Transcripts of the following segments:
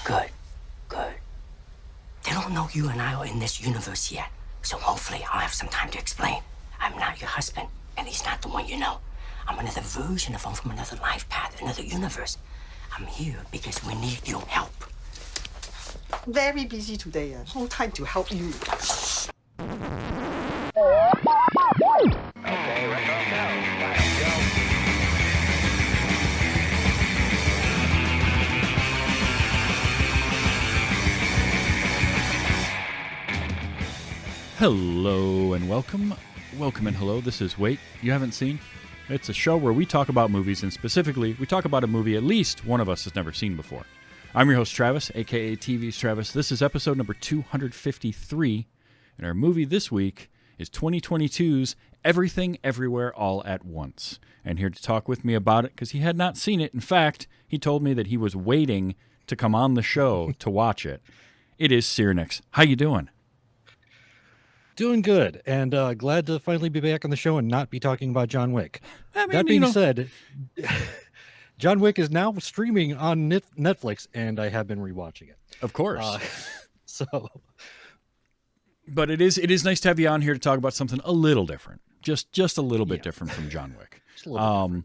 Good, good. They don't know you and I are in this universe yet, so hopefully I'll have some time to explain. I'm not your husband, and he's not the one you know. I'm another version of him from another life path, another universe. I'm here because we need your help. Very busy today. No time to help you. Okay, ready to go. Let's go. Hello and welcome. Welcome and hello. This is Wait, You Haven't Seen? It's a show where we talk about movies, and specifically, we talk about a movie at least one of us has never seen before. I'm your host, Travis, a.k.a. TV's Travis. This is episode number 253, and our movie this week is 2022's Everything Everywhere All at Once. And here to talk with me about it, because he had not seen it. In fact, he told me that he was waiting to come on the show to watch it. It is Searanex. How you doing? Doing good, and glad to finally be back on the show and not be talking about John Wick. I mean, That being said, John Wick is now streaming on Netflix, and I have been rewatching it. Of course. So, But it is nice to have you on here to talk about something a little different, just a little bit different from John Wick. just a little bit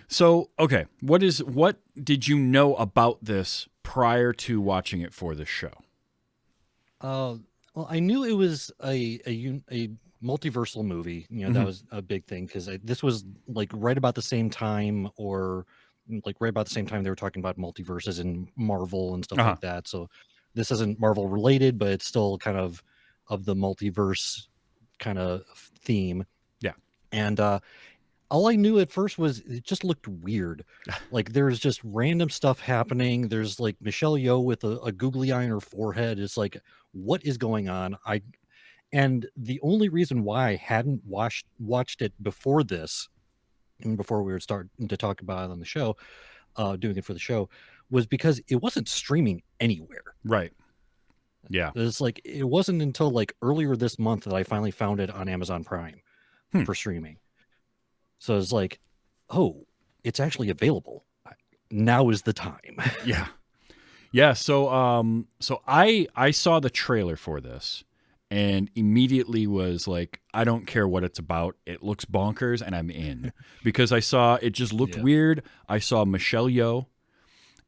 So okay, what did you know about this prior to watching it for the show? Well, I knew it was a multiversal movie. You know, that was a big thing because this was like right about the same time, or like right about the same time they were talking about multiverses and Marvel and stuff like that. So this isn't Marvel related, but it's still kind of the multiverse kind of theme. Yeah. And all I knew at first was it just looked weird. Like there's just random stuff happening. There's like Michelle Yeoh with a googly eye on her forehead. It's like, what is going on? And the only reason why I hadn't watched it before this, and before we were starting to talk about it on the show, doing it for the show, was because it wasn't streaming anywhere. Right. Yeah. It's like it wasn't until like earlier this month that I finally found it on Amazon Prime for streaming. So it's like, oh, it's actually available. Now is the time. Yeah. Yeah. So I saw the trailer for this and immediately was like, I don't care what it's about. It looks bonkers and I'm in because I saw it just looked weird. I saw Michelle Yeoh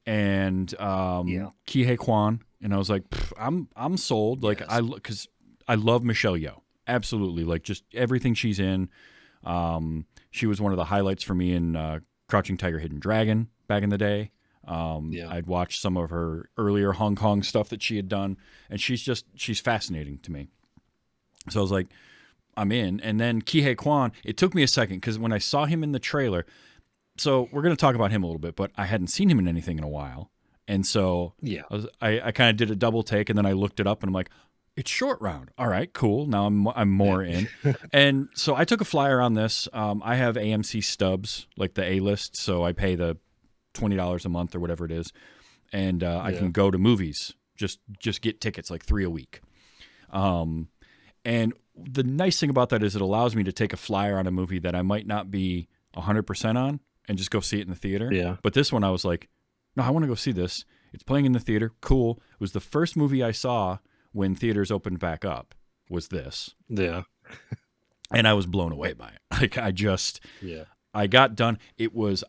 and Huy Quan, and I was like, I'm sold. Like because I love Michelle Yeoh. Absolutely. Like just everything she's in. She was one of the highlights for me in Crouching Tiger, Hidden Dragon back in the day. I'd watched some of her earlier Hong Kong stuff that she had done, and she's fascinating to me. So I was like, I'm in. And then Huy Quan, it took me a second because when I saw him in the trailer, so we're going to talk about him a little bit, but I hadn't seen him in anything in a while. And so I kind of did a double take, and then I looked it up, and I'm like, it's Short Round. All right, cool. Now I'm more in. And so I took a flyer on this. I have AMC stubs, like the A-list, so I pay the $20 a month or whatever it is, and I can go to movies, just get tickets, like 3 a week. And the nice thing about that is it allows me to take a flyer on a movie that I might not be 100% on and just go see it in the theater. Yeah. But this one I was like, no, I want to go see this. It's playing in the theater. Cool. It was the first movie I saw when theaters opened back up, was this. Yeah. And I was blown away by it. Like I got done.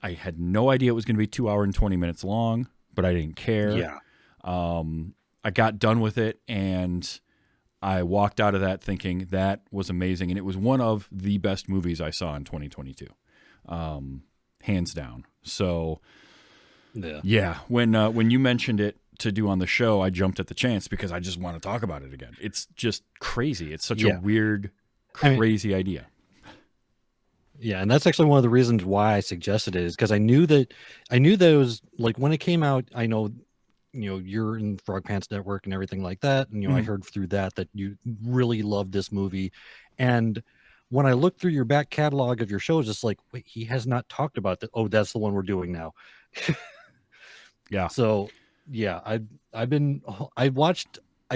I had no idea it was going to be 2 hours and 20 minutes long, but I didn't care. Yeah. I got done with it, and I walked out of that thinking that was amazing. And it was one of the best movies I saw in 2022. Hands down. So when you mentioned it to do on the show, I jumped at the chance because I just want to talk about it again. It's just crazy. It's such a weird, crazy idea. Yeah, and that's actually one of the reasons why I suggested it, is because I knew that it was like when it came out. I know, you're in Frog Pants Network and everything like that, and I heard through that you really loved this movie. And when I looked through your back catalog of your shows, it's like, wait, he has not talked about that. Oh, that's the one we're doing now. Yeah. So yeah, I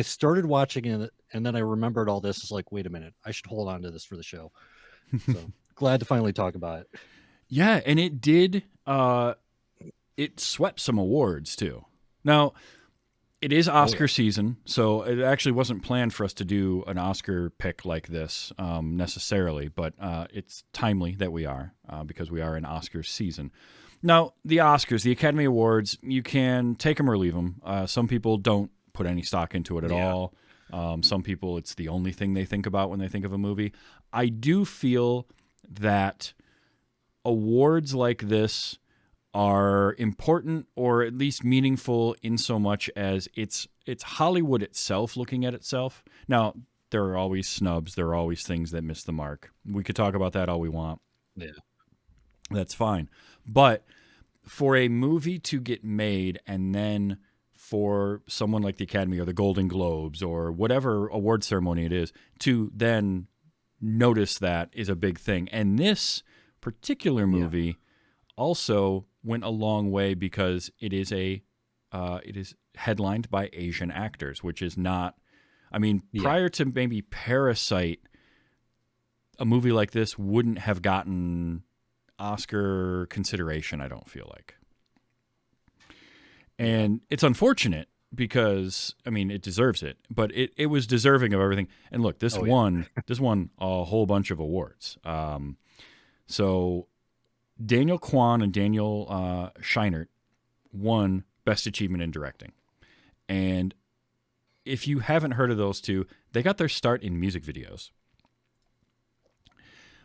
started watching it, and then I remembered all this. It's like, wait a minute, I should hold on to this for the show. So glad to finally talk about it. Yeah, and it did. It swept some awards too. Now, It is Oscar season, so it actually wasn't planned for us to do an Oscar pick like this necessarily, but it's timely that we are because we are in Oscar season. Now, the Oscars, the Academy Awards, you can take them or leave them. Some people don't put any stock into it at all. Some people, it's the only thing they think about when they think of a movie. I do feel that awards like this are important or at least meaningful in so much as it's Hollywood itself looking at itself. Now, there are always snubs. There are always things that miss the mark. We could talk about that all we want. Yeah. That's fine. But for a movie to get made and then for someone like the Academy or the Golden Globes or whatever award ceremony it is to then notice that is a big thing. And this particular movie also went a long way because it is headlined by Asian actors, which is not, I mean, prior to maybe Parasite, a movie like this wouldn't have gotten Oscar consideration, I don't feel like. And it's unfortunate because, I mean, it deserves it, but it was deserving of everything. And look, this won a whole bunch of awards. So Daniel Kwan and Daniel Scheinert won Best Achievement in Directing. And if you haven't heard of those two, they got their start in music videos.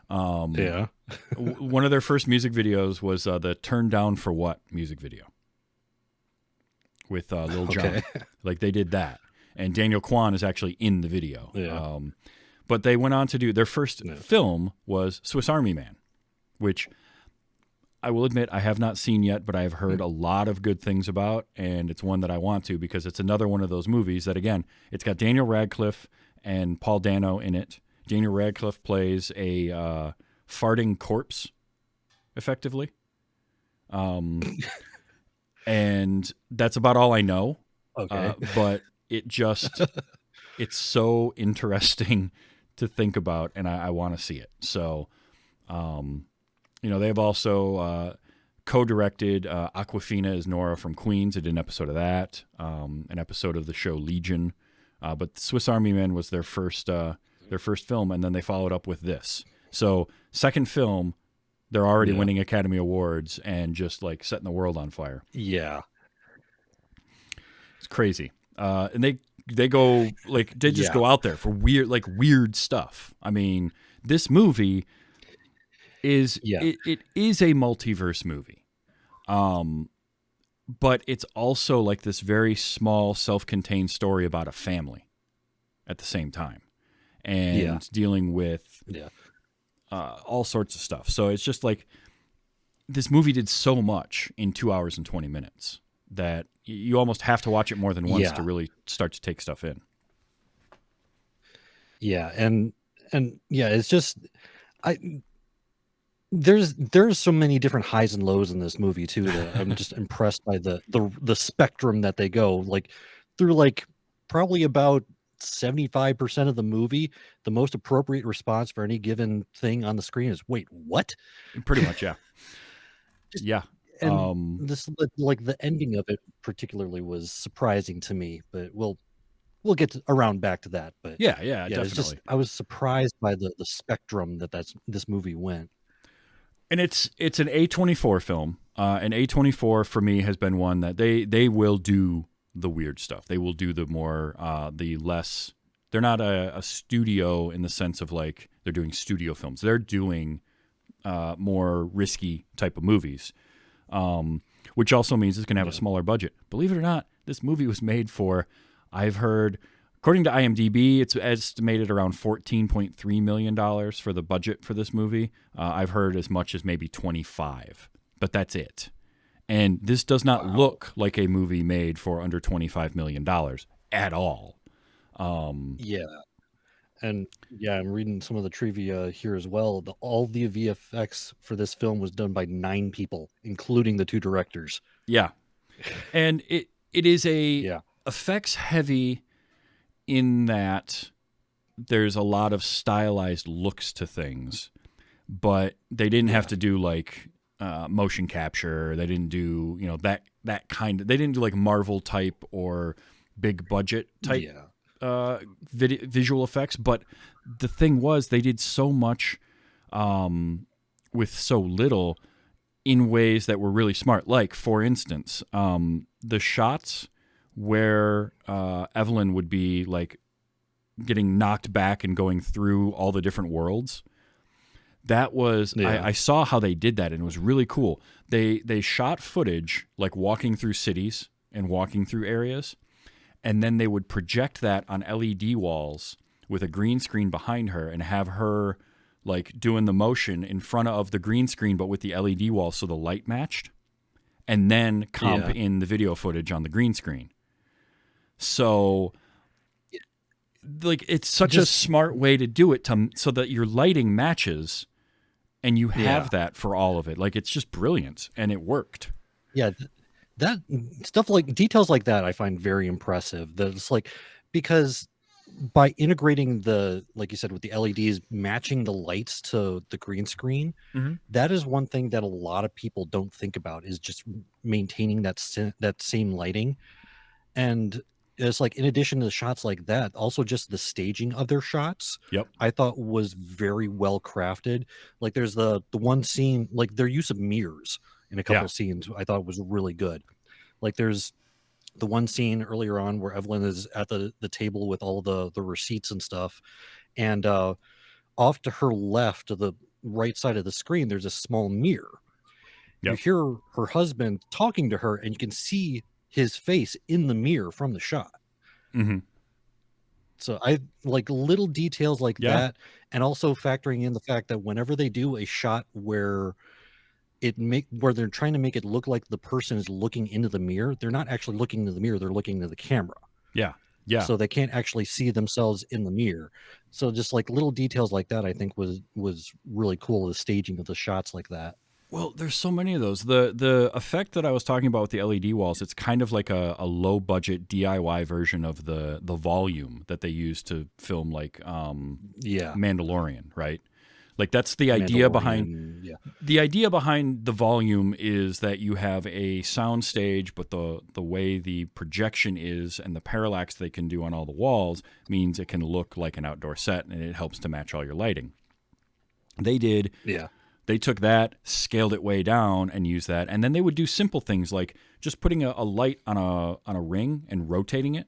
One of their first music videos was the Turn Down for What music video with Lil Jon. Like they did that. And Daniel Kwan is actually in the video. Yeah. But they went on to do their first film was Swiss Army Man, which I will admit I have not seen yet, but I have heard a lot of good things about, and it's one that I want to because it's another one of those movies that, again, it's got Daniel Radcliffe and Paul Dano in it. Daniel Radcliffe plays a farting corpse, effectively. And that's about all I know. Okay. But it just, it's so interesting to think about, and I want to see it. So, they've also co-directed Awkwafina as Nora from Queens. They did an episode of that, an episode of the show Legion. But Swiss Army Man was their first film, and then they followed up with this. So, second film, they're already winning Academy Awards and just like setting the world on fire. Yeah. It's crazy. And they go like they just go out there for weird stuff. I mean, this movie is it is a multiverse movie. But it's also like this very small, self-contained story about a family at the same time. And dealing with all sorts of stuff. So it's just like this movie did so much in 2 hours and 20 minutes that you almost have to watch it more than once to really start to take stuff in. Yeah, and it's just there's so many different highs and lows in this movie too that I'm just impressed by the spectrum that they go like through. Like probably about 75% of the movie, the most appropriate response for any given thing on the screen is "Wait, what?" Pretty much, yeah. And this like the ending of it particularly was surprising to me, but we'll get around back to that. But yeah, definitely. It's just, I was surprised by the spectrum this movie went. And it's an A24 film. And A24 for me has been one that they will do the weird stuff. They will do the more the less. They're not a studio in the sense of like they're doing studio films. They're doing more risky type of movies, which also means it's going to have a smaller budget. Believe it or not, this movie was made for, I've heard, according to IMDb, it's estimated around $14.3 million for the budget for this movie. I've heard as much as maybe 25, but that's it. And this does not look like a movie made for under $25 million at all. And I'm reading some of the trivia here as well. All the VFX for this film was done by 9 people, including the 2 directors. Yeah. And it is a effects heavy in that there's a lot of stylized looks to things, but they didn't have to do like motion capture. They didn't do, that kind of, they didn't do like Marvel type or big budget type Yeah. visual effects. But the thing was, they did so much with so little in ways that were really smart. Like, for instance, the shots where Evelyn would be like getting knocked back and going through all the different worlds. That was I saw how they did that, and it was really cool. They shot footage like walking through cities and walking through areas, and then they would project that on LED walls with a green screen behind her and have her like doing the motion in front of the green screen but with the LED wall so the light matched, and then comp in the video footage on the green screen. So like it's such a smart way to do it so that your lighting matches and you have that for all of it. Like it's just brilliant and it worked. Yeah, that stuff, like details like that, I find very impressive. That's like, because by integrating the, like you said, with the LEDs matching the lights to the green screen, that is one thing that a lot of people don't think about, is just maintaining that same lighting. And it's like, in addition to the shots like that, also just the staging of their shots, I thought was very well crafted. Like there's the one scene, like their use of mirrors in a couple scenes, I thought was really good. Like there's the one scene earlier on where Evelyn is at the table with all the receipts and stuff, and off to her left, to the right side of the screen, there's a small mirror. You hear her husband talking to her, and you can see his face in the mirror from the shot. So I like little details like that, and also factoring in the fact that whenever they do a shot where they're trying to make it look like the person is looking into the mirror, they're not actually looking into the mirror, they're looking into the camera. So they can't actually see themselves in the mirror. So just like little details like that, I think was really cool, the staging of the shots like that. Well, there's so many of those. The effect that I was talking about with the LED walls, it's kind of like a low budget DIY version of the volume that they use to film like Mandalorian, right? Like that's the idea behind the idea behind the volume is that you have a sound stage, but the way the projection is and the parallax they can do on all the walls means it can look like an outdoor set, and it helps to match all your lighting. They took that, scaled it way down, and used that, and then they would do simple things like just putting a light on a ring and rotating it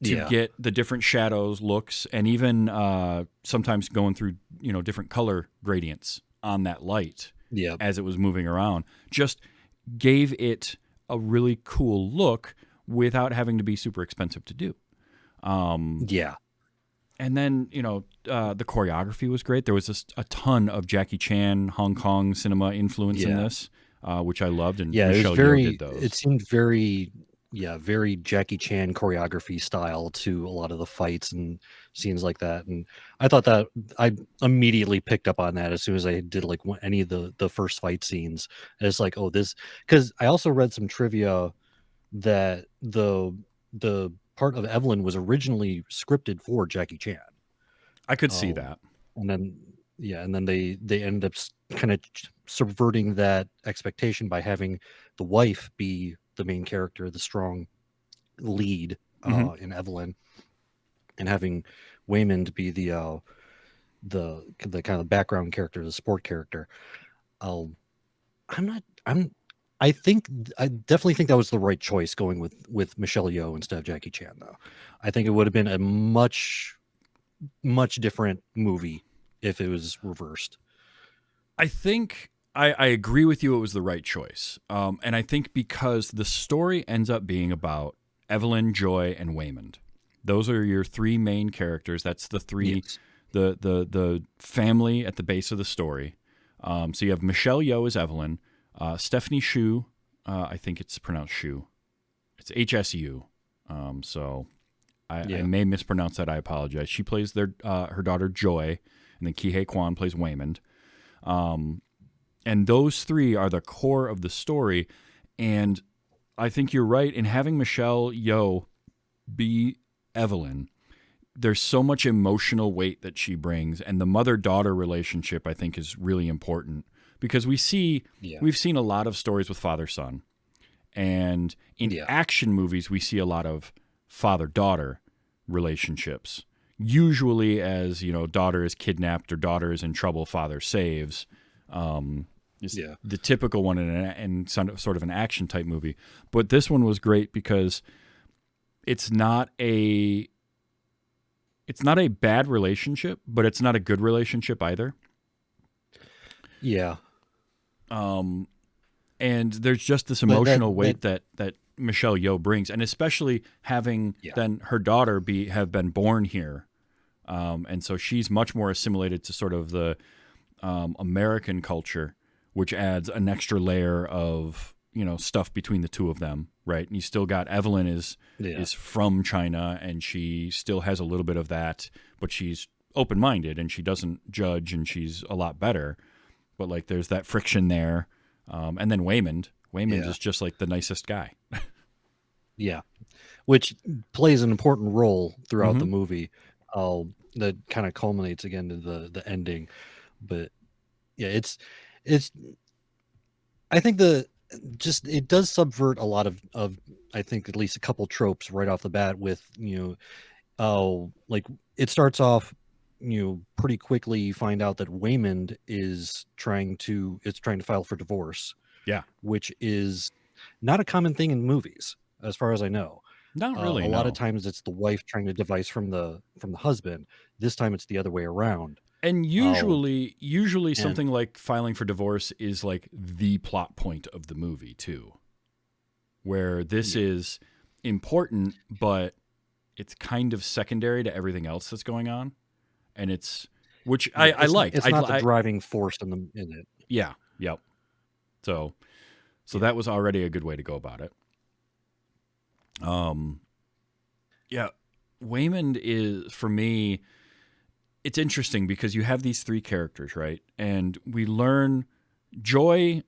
to get the different shadows, looks, and even sometimes going through different color gradients on that light as it was moving around. Just gave it a really cool look without having to be super expensive to do. And then, the choreography was great. There was just a ton of Jackie Chan, Hong Kong cinema influence in this, which I loved. And Michelle Yeoh did those. It seemed very Jackie Chan choreography style to a lot of the fights and scenes like that. And I thought that I immediately picked up on that as soon as I did like any of the first fight scenes. And it's like, oh, this, because I also read some trivia that the part of Evelyn was originally scripted for Jackie Chan. I could see that. And then they ended up kind of subverting that expectation by having the wife be the main character, the strong lead in Evelyn, and having Waymond be the kind of background character, the support character. I definitely think that was the right choice, going with Michelle Yeoh instead of Jackie Chan, though. I think it would have been a much different movie if it was reversed. I think I agree with you. It was the right choice. And I think because the story ends up being about Evelyn, Joy, and Waymond. Those are your three main characters. That's the three, the family at the base of the story. So you have Michelle Yeoh as Evelyn, Stephanie Hsu, I think it's pronounced Shu. It's HSU. So I may mispronounce that. I apologize. She plays her daughter Joy, and then Huy Quan plays Waymond. And those three are the core of the story. And I think you're right in having Michelle Yeoh be Evelyn. There's so much emotional weight that she brings, and the mother-daughter relationship I think is really important, because we've seen a lot of stories with father-son, And in Yeah. action movies, we see a lot of father-daughter relationships. Usually as, daughter is kidnapped or daughter is in trouble, father saves. Is Yeah. the typical one in sort of an action type movie. But this one was great because it's not a bad relationship, but it's not a good relationship either. Yeah. And there's just this But emotional weight that Michelle Yeoh brings, and especially having then her daughter have been born here, and so she's much more assimilated to sort of the American culture, which adds an extra layer of stuff between the two of them, right? And you still got Evelyn is from China, and she still has a little bit of that, but she's open-minded and she doesn't judge, and she's a lot better. But like there's that friction there. And then Waymond is just like the nicest guy. Yeah. Which plays an important role throughout the Mm-hmm. movie. That kind of culminates again to the ending. But yeah, it's I think it does subvert a lot of I think at least a couple tropes right off the bat with, like it starts off, pretty quickly you find out that Waymond is trying to file for divorce. Yeah. Which is not a common thing in movies, as far as I know. Not really. A lot of times it's the wife trying to divorce from the husband. This time it's the other way around. And usually something like filing for divorce is like the plot point of the movie too, where this is important, but it's kind of secondary to everything else that's going on. And I like. It's not the driving force in it. Yeah. Yep. So that was already a good way to go about it. Yeah, Waymond is, for me, it's interesting because you have these three characters, right? And we learn Joy.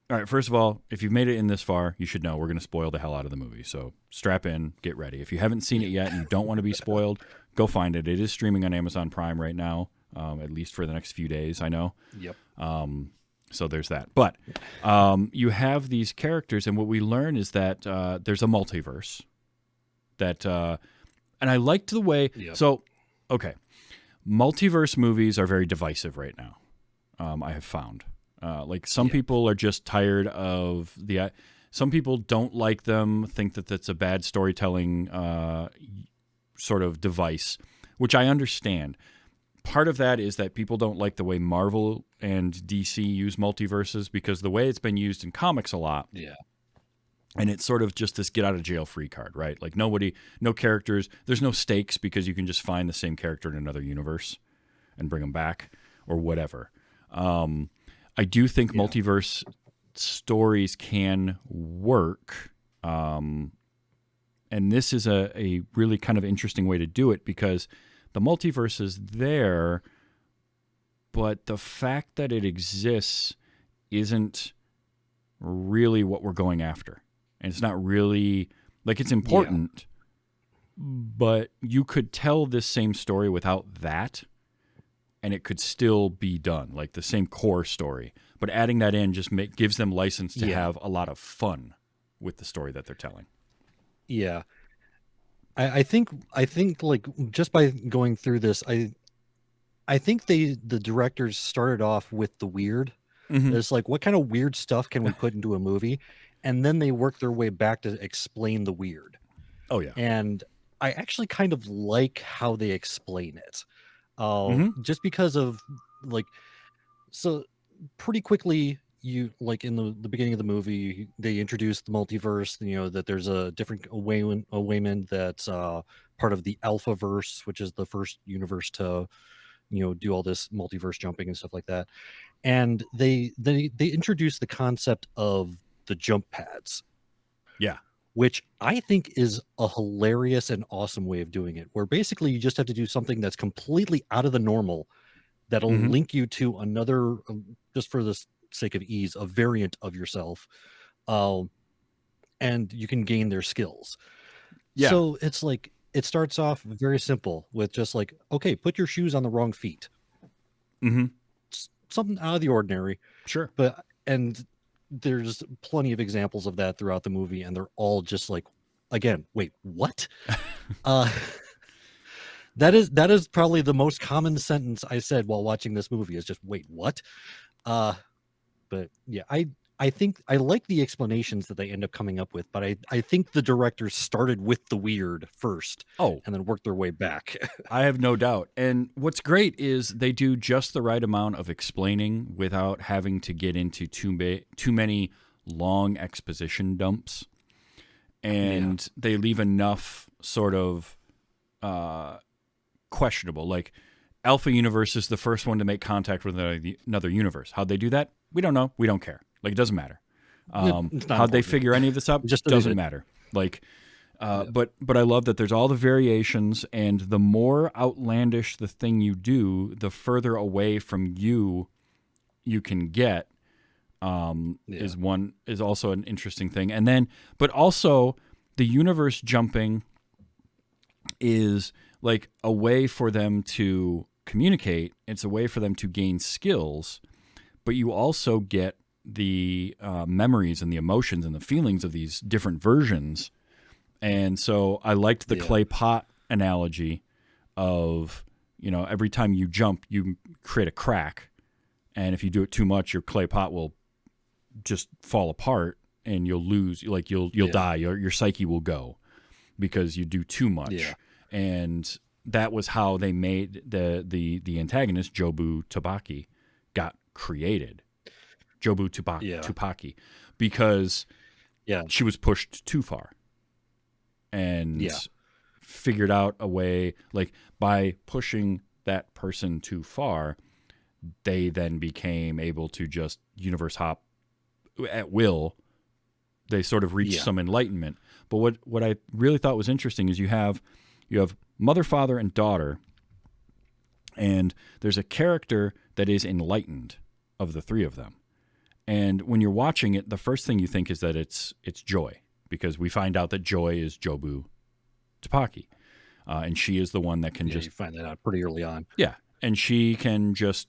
All right, first of all, if you've made it in this far, you should know we're going to spoil the hell out of the movie. So strap in, get ready. If you haven't seen it yet and you don't want to be spoiled, go find it. It is streaming on Amazon Prime right now, at least for the next few days, I know. Yep. So there's that. But you have these characters, and what we learn is that there's a multiverse. And I liked the way. Yep. So, okay, multiverse movies are very divisive right now. I have found, like some people are just tired of the. Some people don't like them, think that that's a bad storytelling sort of device, which I understand. Part of that is that people don't like the way Marvel and DC use multiverses because the way it's been used in comics a lot. Yeah. And it's sort of just this get out of jail free card, right? Like no characters, there's no stakes because you can just find the same character in another universe and bring them back or whatever. I do think multiverse stories can work. And this is a really kind of interesting way to do it because the multiverse is there, but the fact that it exists isn't really what we're going after. And it's not really, like, it's important, but you could tell this same story without that, and it could still be done, like the same core story. But adding that in just gives them license to have a lot of fun with the story that they're telling. Yeah. I think like just by going through this, I think the directors started off with the weird. Mm-hmm. It's like, what kind of weird stuff can we put into a movie? And then they work their way back to explain the weird. Oh, yeah. And I actually kind of like how they explain it. Just because of like, so pretty quickly, you like in the beginning of the movie, they introduce the multiverse, that there's a different Waymond that's part of the Alpha verse, which is the first universe to, do all this multiverse jumping and stuff like that. And they introduce the concept of the jump pads. Yeah. Which I think is a hilarious and awesome way of doing it, where basically you just have to do something that's completely out of the normal that'll link you to another, just for the sake of ease, a variant of yourself, and you can gain their skills. Yeah. So it's like, it starts off very simple with just like, okay, put your shoes on the wrong feet. Mm-hmm. Something out of the ordinary. Sure. But, and there's plenty of examples of that throughout the movie, and they're all just like, again, wait, what? uh that is probably the most common sentence I said while watching this movie is just, wait, what? uh but yeah, I think I like the explanations that they end up coming up with, but I think the directors started with the weird first Oh, and then worked their way back. I have no doubt. And what's great is they do just the right amount of explaining without having to get into too many long exposition dumps. And they leave enough sort of questionable. Like, Alpha Universe is the first one to make contact with another universe. How'd they do that? We don't know. We don't care. Like, it doesn't matter. It's not How'd they important. figure any of this up? Just doesn't delete it. matter. Like, but I love that there's all the variations, and the more outlandish the thing you do, the further away from you can get. Is also an interesting thing. And then, but also the universe jumping is like a way for them to communicate. It's a way for them to gain skills, but you also get the memories and the emotions and the feelings of these different versions. And so I liked the clay pot analogy of, every time you jump, you create a crack. And if you do it too much, your clay pot will just fall apart and you'll lose, like you'll die. Your psyche will go because you do too much. Yeah. And that was how they made the antagonist, Jobu Tupaki, got created. Jobu Tupaki, because she was pushed too far. And figured out a way, like by pushing that person too far, they then became able to just universe hop at will. They sort of reached some enlightenment. But what I really thought was interesting is you have mother, father, and daughter, and there's a character that is enlightened of the three of them. And when you're watching it, the first thing you think is that it's Joy, because we find out that Joy is Jobu Tupaki, and she is the one that can just you find that out pretty early on. Yeah, and she can just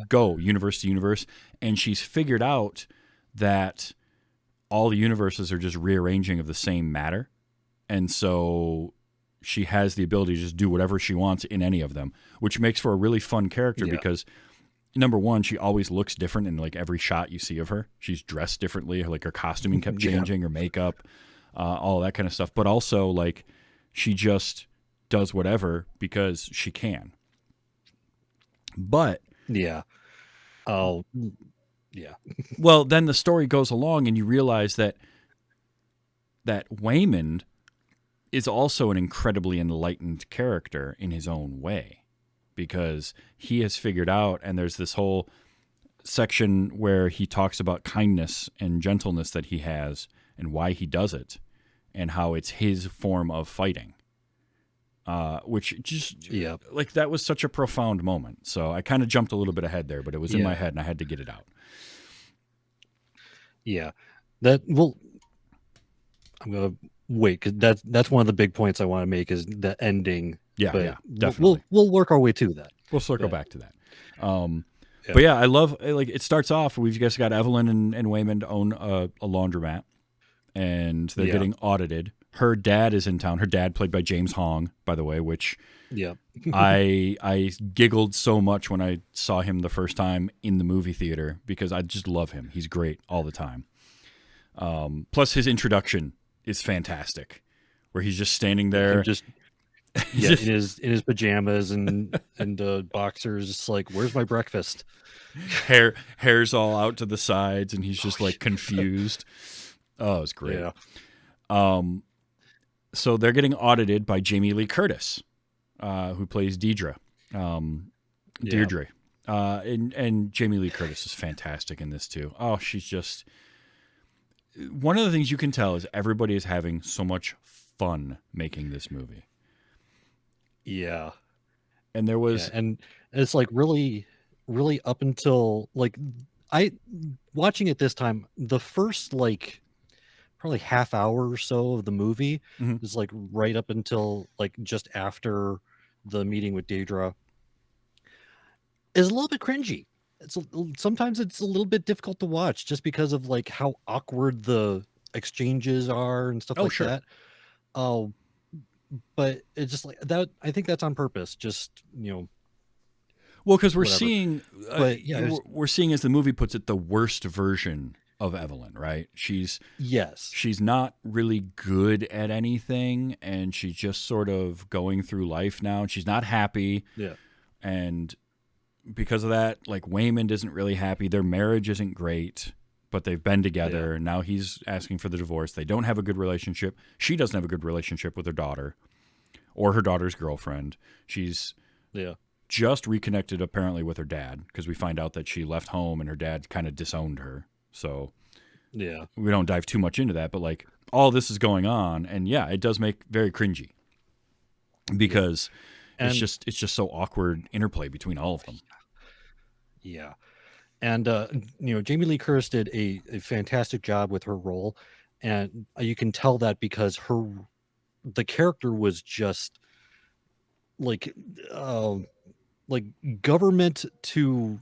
go universe to universe, and she's figured out that all the universes are just rearranging of the same matter, and so she has the ability to just do whatever she wants in any of them, which makes for a really fun character because, number one, she always looks different in like every shot you see of her. She's dressed differently, like her costuming kept changing, her makeup, all that kind of stuff. But also, like, she just does whatever because she can. But well, then the story goes along, and you realize that Waymond is also an incredibly enlightened character in his own way, because he has figured out, and there's this whole section where he talks about kindness and gentleness that he has and why he does it and how it's his form of fighting, which just like that was such a profound moment. So I kind of jumped a little bit ahead there, but it was in my head and I had to get it out. I'm gonna wait, because that's one of the big points I want to make is the ending. Definitely. We'll work our way to that. We'll circle back to that. But I love, like, it starts off, we've just got Evelyn and Waymond own a laundromat, and they're getting audited. Her dad is in town. Her dad, played by James Hong, by the way, which I giggled so much when I saw him the first time in the movie theater, because I just love him. He's great all the time. Plus his introduction is fantastic, where he's just standing there, in his pajamas and boxers, just like, where's my breakfast? Hair's all out to the sides, and he's just like confused. Oh, it's great. So they're getting audited by Jamie Lee Curtis, who plays Deirdre. Deirdre. And Jamie Lee Curtis is fantastic in this too. Oh, she's just, one of the things you can tell is everybody is having so much fun making this movie. Yeah. And there was, and it's like really up until, like, watching it this time, the first like probably half hour or so of the movie is like right up until like just after the meeting with Deirdre is a little bit cringy. sometimes it's a little bit difficult to watch just because of like how awkward the exchanges are and stuff Oh, like sure. that. Oh, but it's just like that. I think that's on purpose. Just Well, because we're whatever. seeing, But yeah, we're seeing, as the movie puts it, the worst version of Evelyn, right? She's yes, not really good at anything, and she's just sort of going through life now. And she's not happy, yeah, and because of that, like, Waymond isn't really happy. Their marriage isn't great, but they've been together. And now he's asking for the divorce. They don't have a good relationship. She doesn't have a good relationship with her daughter or her daughter's girlfriend. She's yeah, just reconnected apparently with her dad, because we find out that she left home and her dad kind of disowned her. So yeah. we don't dive too much into that, but like, all this is going on, and yeah, it does make very cringy because And it's just so awkward interplay between all of them. yeah, and Jamie Lee Curtis did a fantastic job with her role, and you can tell that because the character was just like like government to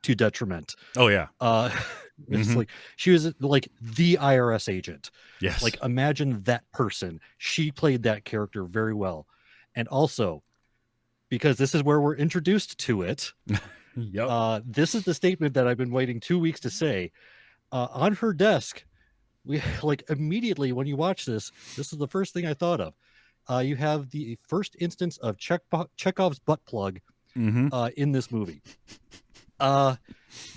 detriment. Oh yeah. It's Mhm. like she was like the IRS agent. Yes. Like imagine that person. She played that character very well. And also, because this is where we're introduced to it, Yep. this is the statement that I've been waiting 2 weeks to say. On her desk, we like immediately when you watch this is the first thing I thought of. You have the first instance of Chekov's butt plug Mm-hmm. in this movie. That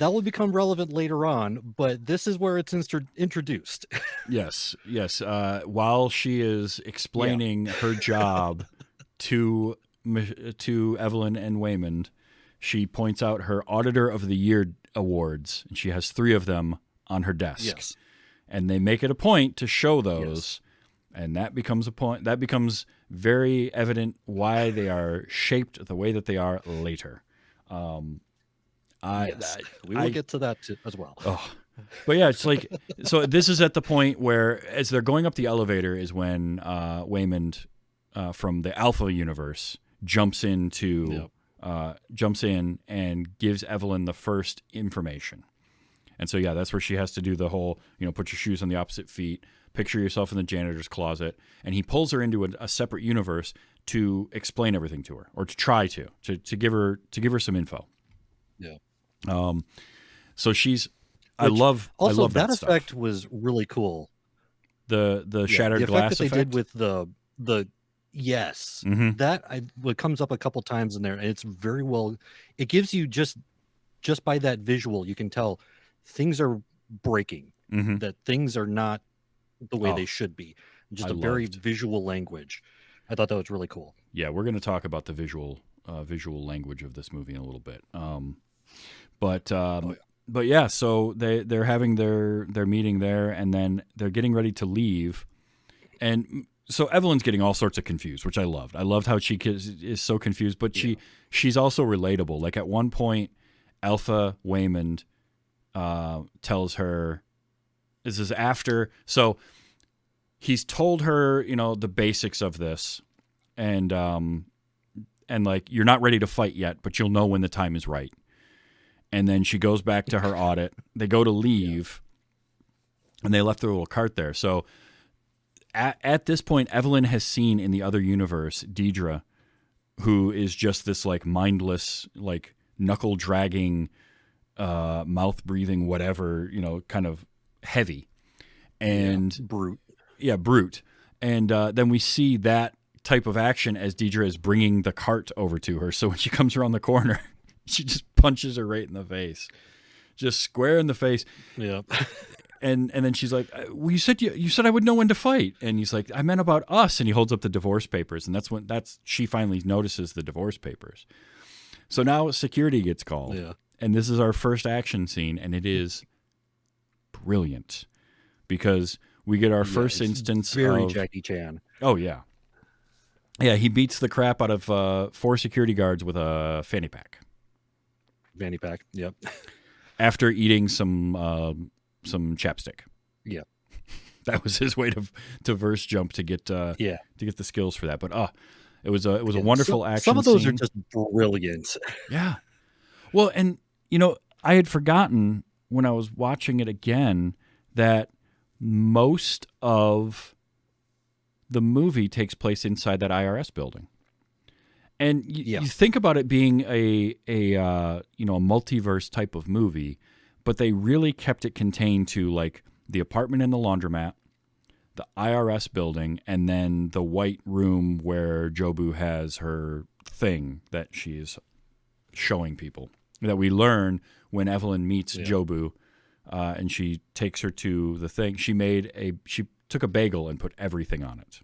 will become relevant later on, but this is where it's introduced. Yes. Yes. While she is explaining her job to Evelyn and Waymond, she points out her Auditor of the Year awards, and she has 3 of them on her desk. Yes. And they make it a point to show those, and that becomes a point. That becomes very evident why they are shaped the way that they are later. We will get to that as well. Oh, but yeah, it's like, so this is at the point where, as they're going up the elevator, is when Waymond from the Alpha universe jumps in and gives Evelyn the first information. And so, yeah, that's where she has to do the whole, put your shoes on the opposite feet, picture yourself in the janitor's closet. And he pulls her into a separate universe to explain everything to her, or to try to give her some info. Yeah. So she's, I Which love that stuff. effect was really cool. The shattered the glass effect that they effect. did with the yes, Mhm. what comes up a couple times in there, and it's very well. It gives you just by that visual, you can tell things are breaking, Mhm. that things are not the way Oh, they should be. Just I a very loved. visual language. I thought that was really cool. Yeah, we're going to talk about the visual language of this movie in a little bit. But yeah, so they're having their meeting there, and then they're getting ready to leave, and so Evelyn's getting all sorts of confused, which I loved. I loved how she is so confused, but she's also relatable. Like at one point, Alpha Waymond tells her, this is after, so he's told her, the basics of this, and like, you're not ready to fight yet, but you'll know when the time is right. And then she goes back to her audit. They go to leave, and they left their little cart there. So at this point, Evelyn has seen in the other universe Deidre, who is just this like mindless, like knuckle dragging, mouth breathing, whatever, kind of heavy and Brute. Yeah, brute. And then we see that type of action as Deidre is bringing the cart over to her. So when she comes around the corner, she just punches her right in the face, just square in the face. Yeah. And then she's like, "Well, you said I would know when to fight." And he's like, "I meant about us." And he holds up the divorce papers, and that's she finally notices the divorce papers. So now security gets called, and this is our first action scene, and it is brilliant because we get our first instance very of Jackie Chan. Oh yeah, yeah. He beats the crap out of 4 security guards with a fanny pack. Fanny pack. Yep. After eating some chapstick. Yeah. That was his way to verse jump to get the skills for that. But it was a wonderful action. Some of those scene. are just brilliant. Yeah. Well, and I had forgotten when I was watching it again that most of the movie takes place inside that IRS building. And you think about it being a multiverse type of movie, but they really kept it contained to like the apartment in the laundromat, the IRS building, and then the white room where Jobu has her thing that she's showing people. That we learn when Evelyn meets Jobu, and she takes her to the thing. She took a bagel and put everything on it.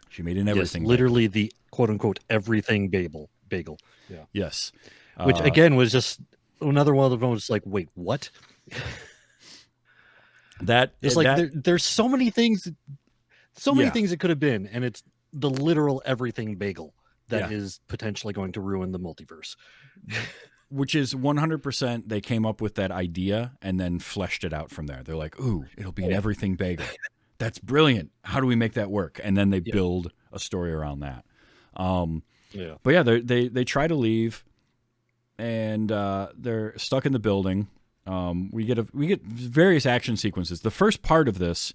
She made an everything. Yes, literally the quote unquote everything bagel. Yeah. Yes. Which again was just another one of the ones like, wait, what? There's so many things, things it could have been, and it's the literal everything bagel that is potentially going to ruin the multiverse. Which is 100% they came up with that idea and then fleshed it out from there. They're like, ooh, it'll be an everything bagel. That's brilliant. How do we make that work? And then they build a story around that. But yeah, they try to leave, and they're stuck in the building. We get various action sequences. The first part of this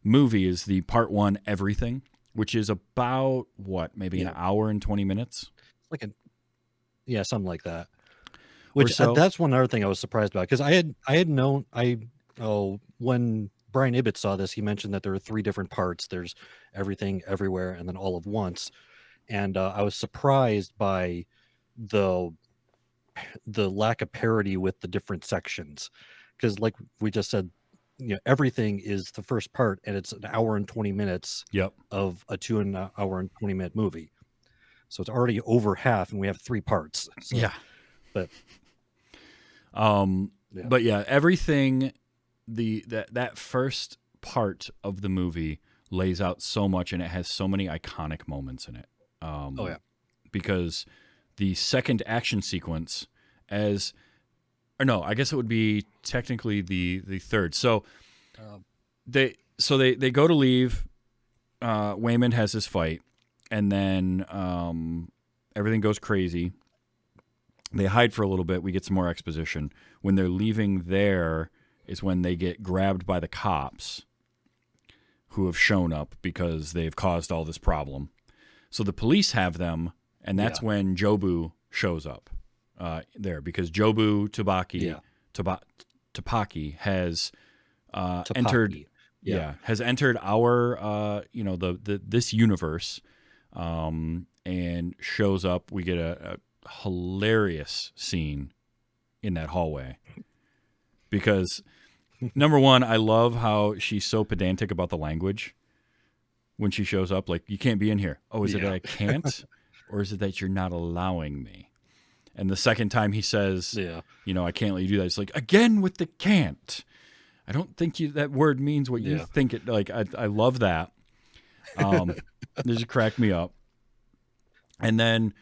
movie is the part 1 everything, which is about maybe an hour and 20 minutes. Like something like that. Which that's one other thing I was surprised about, because I had known when Brian Ibbett saw this, he mentioned that there are 3 different parts. There's everything, everywhere, and then all at once. And I was surprised by the lack of parity with the different sections, because like we just said, everything is the first part, and it's an hour and 20 minutes of a 2 hour and 20 minute movie. So it's already over half, and we have 3 parts. So, but everything. That first part of the movie lays out so much, and it has so many iconic moments in it. Because the second action sequence, I guess it would be technically the third. So they go to leave. Waymond has his fight, and then everything goes crazy. They hide for a little bit. We get some more exposition. When they're leaving there is when they get grabbed by the cops who have shown up because they've caused all this problem. So the police have them, and that's when Jobu shows up there, because Jobu Tupaki has entered has entered our this universe, and shows up. We get a hilarious scene in that hallway, because number one, I love how she's so pedantic about the language when she shows up. Like, you can't be in here. Oh, is it that I can't? Or is it that you're not allowing me? And the second time he says, I can't let you do that. It's like, again with the can't. I don't think that word means what you think it. Like, I love that. This just cracked me up. And then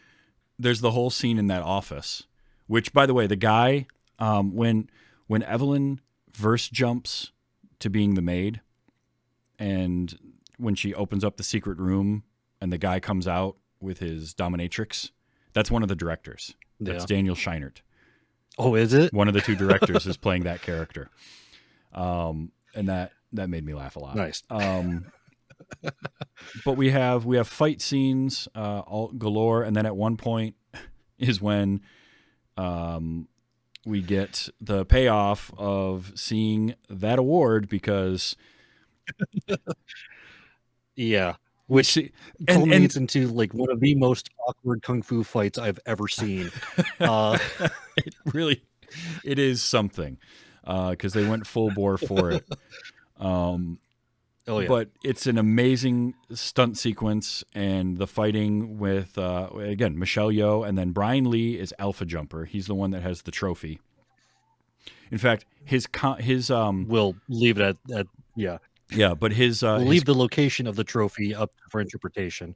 there's the whole scene in that office, which, by the way, the guy, when Evelyn verse jumps to being the maid, and when she opens up the secret room and the guy comes out with his dominatrix, that's one of the directors. That's Daniel Scheinert. Oh, is it? One of the 2 directors is playing that character. And that made me laugh a lot. Nice. But we have fight scenes all galore, and then at one point is when we get the payoff of seeing that award, because which culminates into like one of the most awkward kung fu fights I've ever seen. It is something, because they went full bore for it. But it's an amazing stunt sequence, and the fighting with again Michelle Yeoh, and then Brian Lee is Alpha Jumper. He's the one that has the trophy. In fact, his we'll leave it at but his we'll leave the location of the trophy up for interpretation.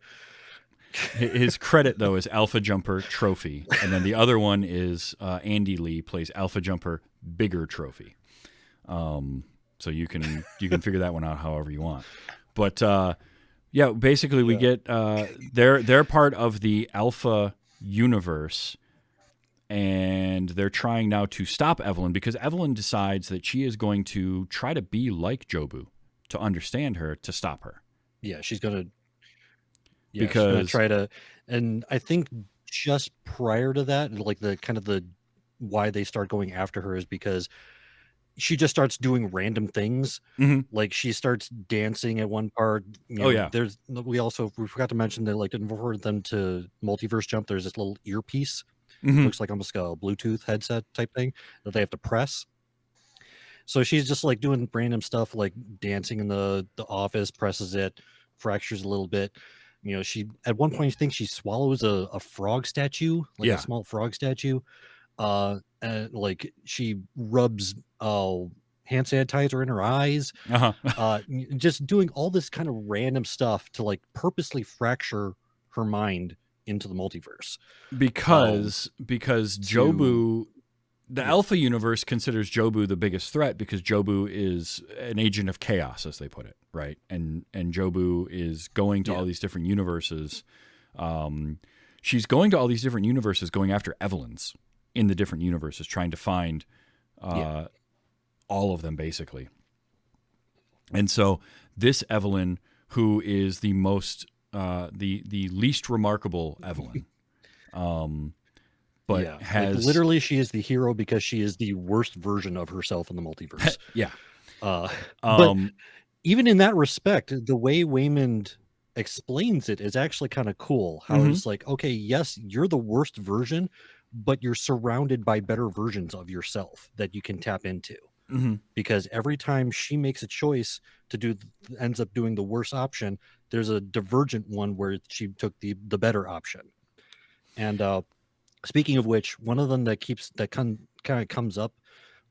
His credit though is Alpha Jumper Trophy, and then the other one is Andy Lee plays Alpha Jumper Bigger Trophy. So you can figure that one out however you want. But basically we get they're part of the Alpha universe, and they're trying now to stop Evelyn because Evelyn decides that she is going to try to be like Jobu, to understand her, to stop her. Yeah, she's gonna Because try to, and I think just prior to that, like the kind of the why they start going after her is because she just starts doing random things. Mhm. Like she starts dancing at one part. Oh, yeah. We forgot to mention that like for them to multiverse jump, there's this little earpiece. Mhm. Looks like almost a Bluetooth headset type thing that they have to press. So she's just like doing random stuff, like dancing in the office, presses it, fractures a little bit. She at one point I think she swallows a frog statue, like Yeah. a small frog statue. And like she rubs hand sanitizer in her eyes. Uh-huh. Just doing all this kind of random stuff to like purposely fracture her mind into the multiverse. because Jobu, the yeah. Alpha universe considers Jobu the biggest threat because Jobu is an agent of chaos, as they put it, right? And Jobu is going to all these different universes. She's going to all these different universes, going after Evelyn's in the different universes, trying to find all of them, basically. And so this Evelyn, who is the most the least remarkable Evelyn, but like, has literally she is the hero because she is the worst version of herself in the multiverse. yeah. But even in that respect, the way Waymond explains it is actually kind of cool. How it's like, okay, yes, you're the worst version, but you're surrounded by better versions of yourself that you can tap into. Because every time she makes a choice to do, ends up doing the worst option, there's a divergent one where she took the better option. And speaking of which, one of them that kind of comes up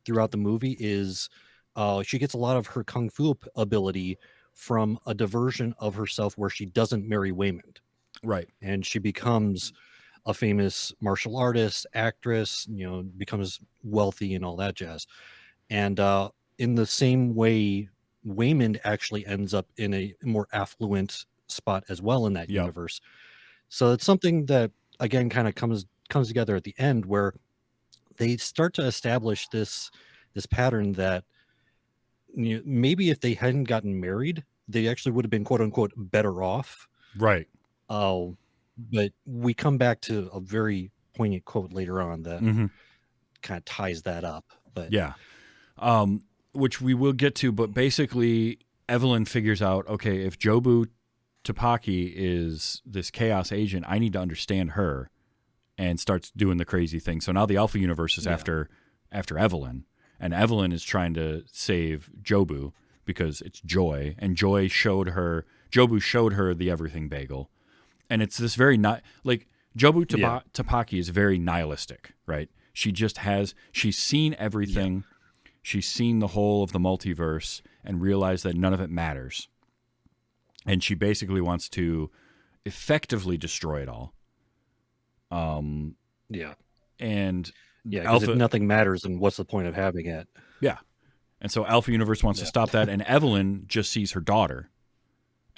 throughout the movie is she gets a lot of her kung fu ability from a diversion of herself where she doesn't marry Waymond. Right. And she becomes a famous martial artist, actress, becomes wealthy and all that jazz. And in the same way, Waymond actually ends up in a more affluent spot as well in that universe. So it's something that again kind of comes together at the end where they start to establish this pattern that maybe if they hadn't gotten married, they actually would have been quote unquote better off. Right. But we come back to a very poignant quote later on that kind of ties that up. But yeah. Which we will get to, but basically Evelyn figures out, okay, if Jobu Tapaki is this chaos agent, I need to understand her, and starts doing the crazy thing. So now the Alpha universe is after Evelyn, and Evelyn is trying to save Jobu because it's Joy, and Jobu showed her the everything bagel. And it's this very like Jobu Tapaki is very nihilistic, right? She's seen everything. Yeah. She's seen the whole of the multiverse and realized that none of it matters. And she basically wants to effectively destroy it all. And because if nothing matters, then what's the point of having it? Yeah. And so Alpha Universe wants to stop that, and Evelyn just sees her daughter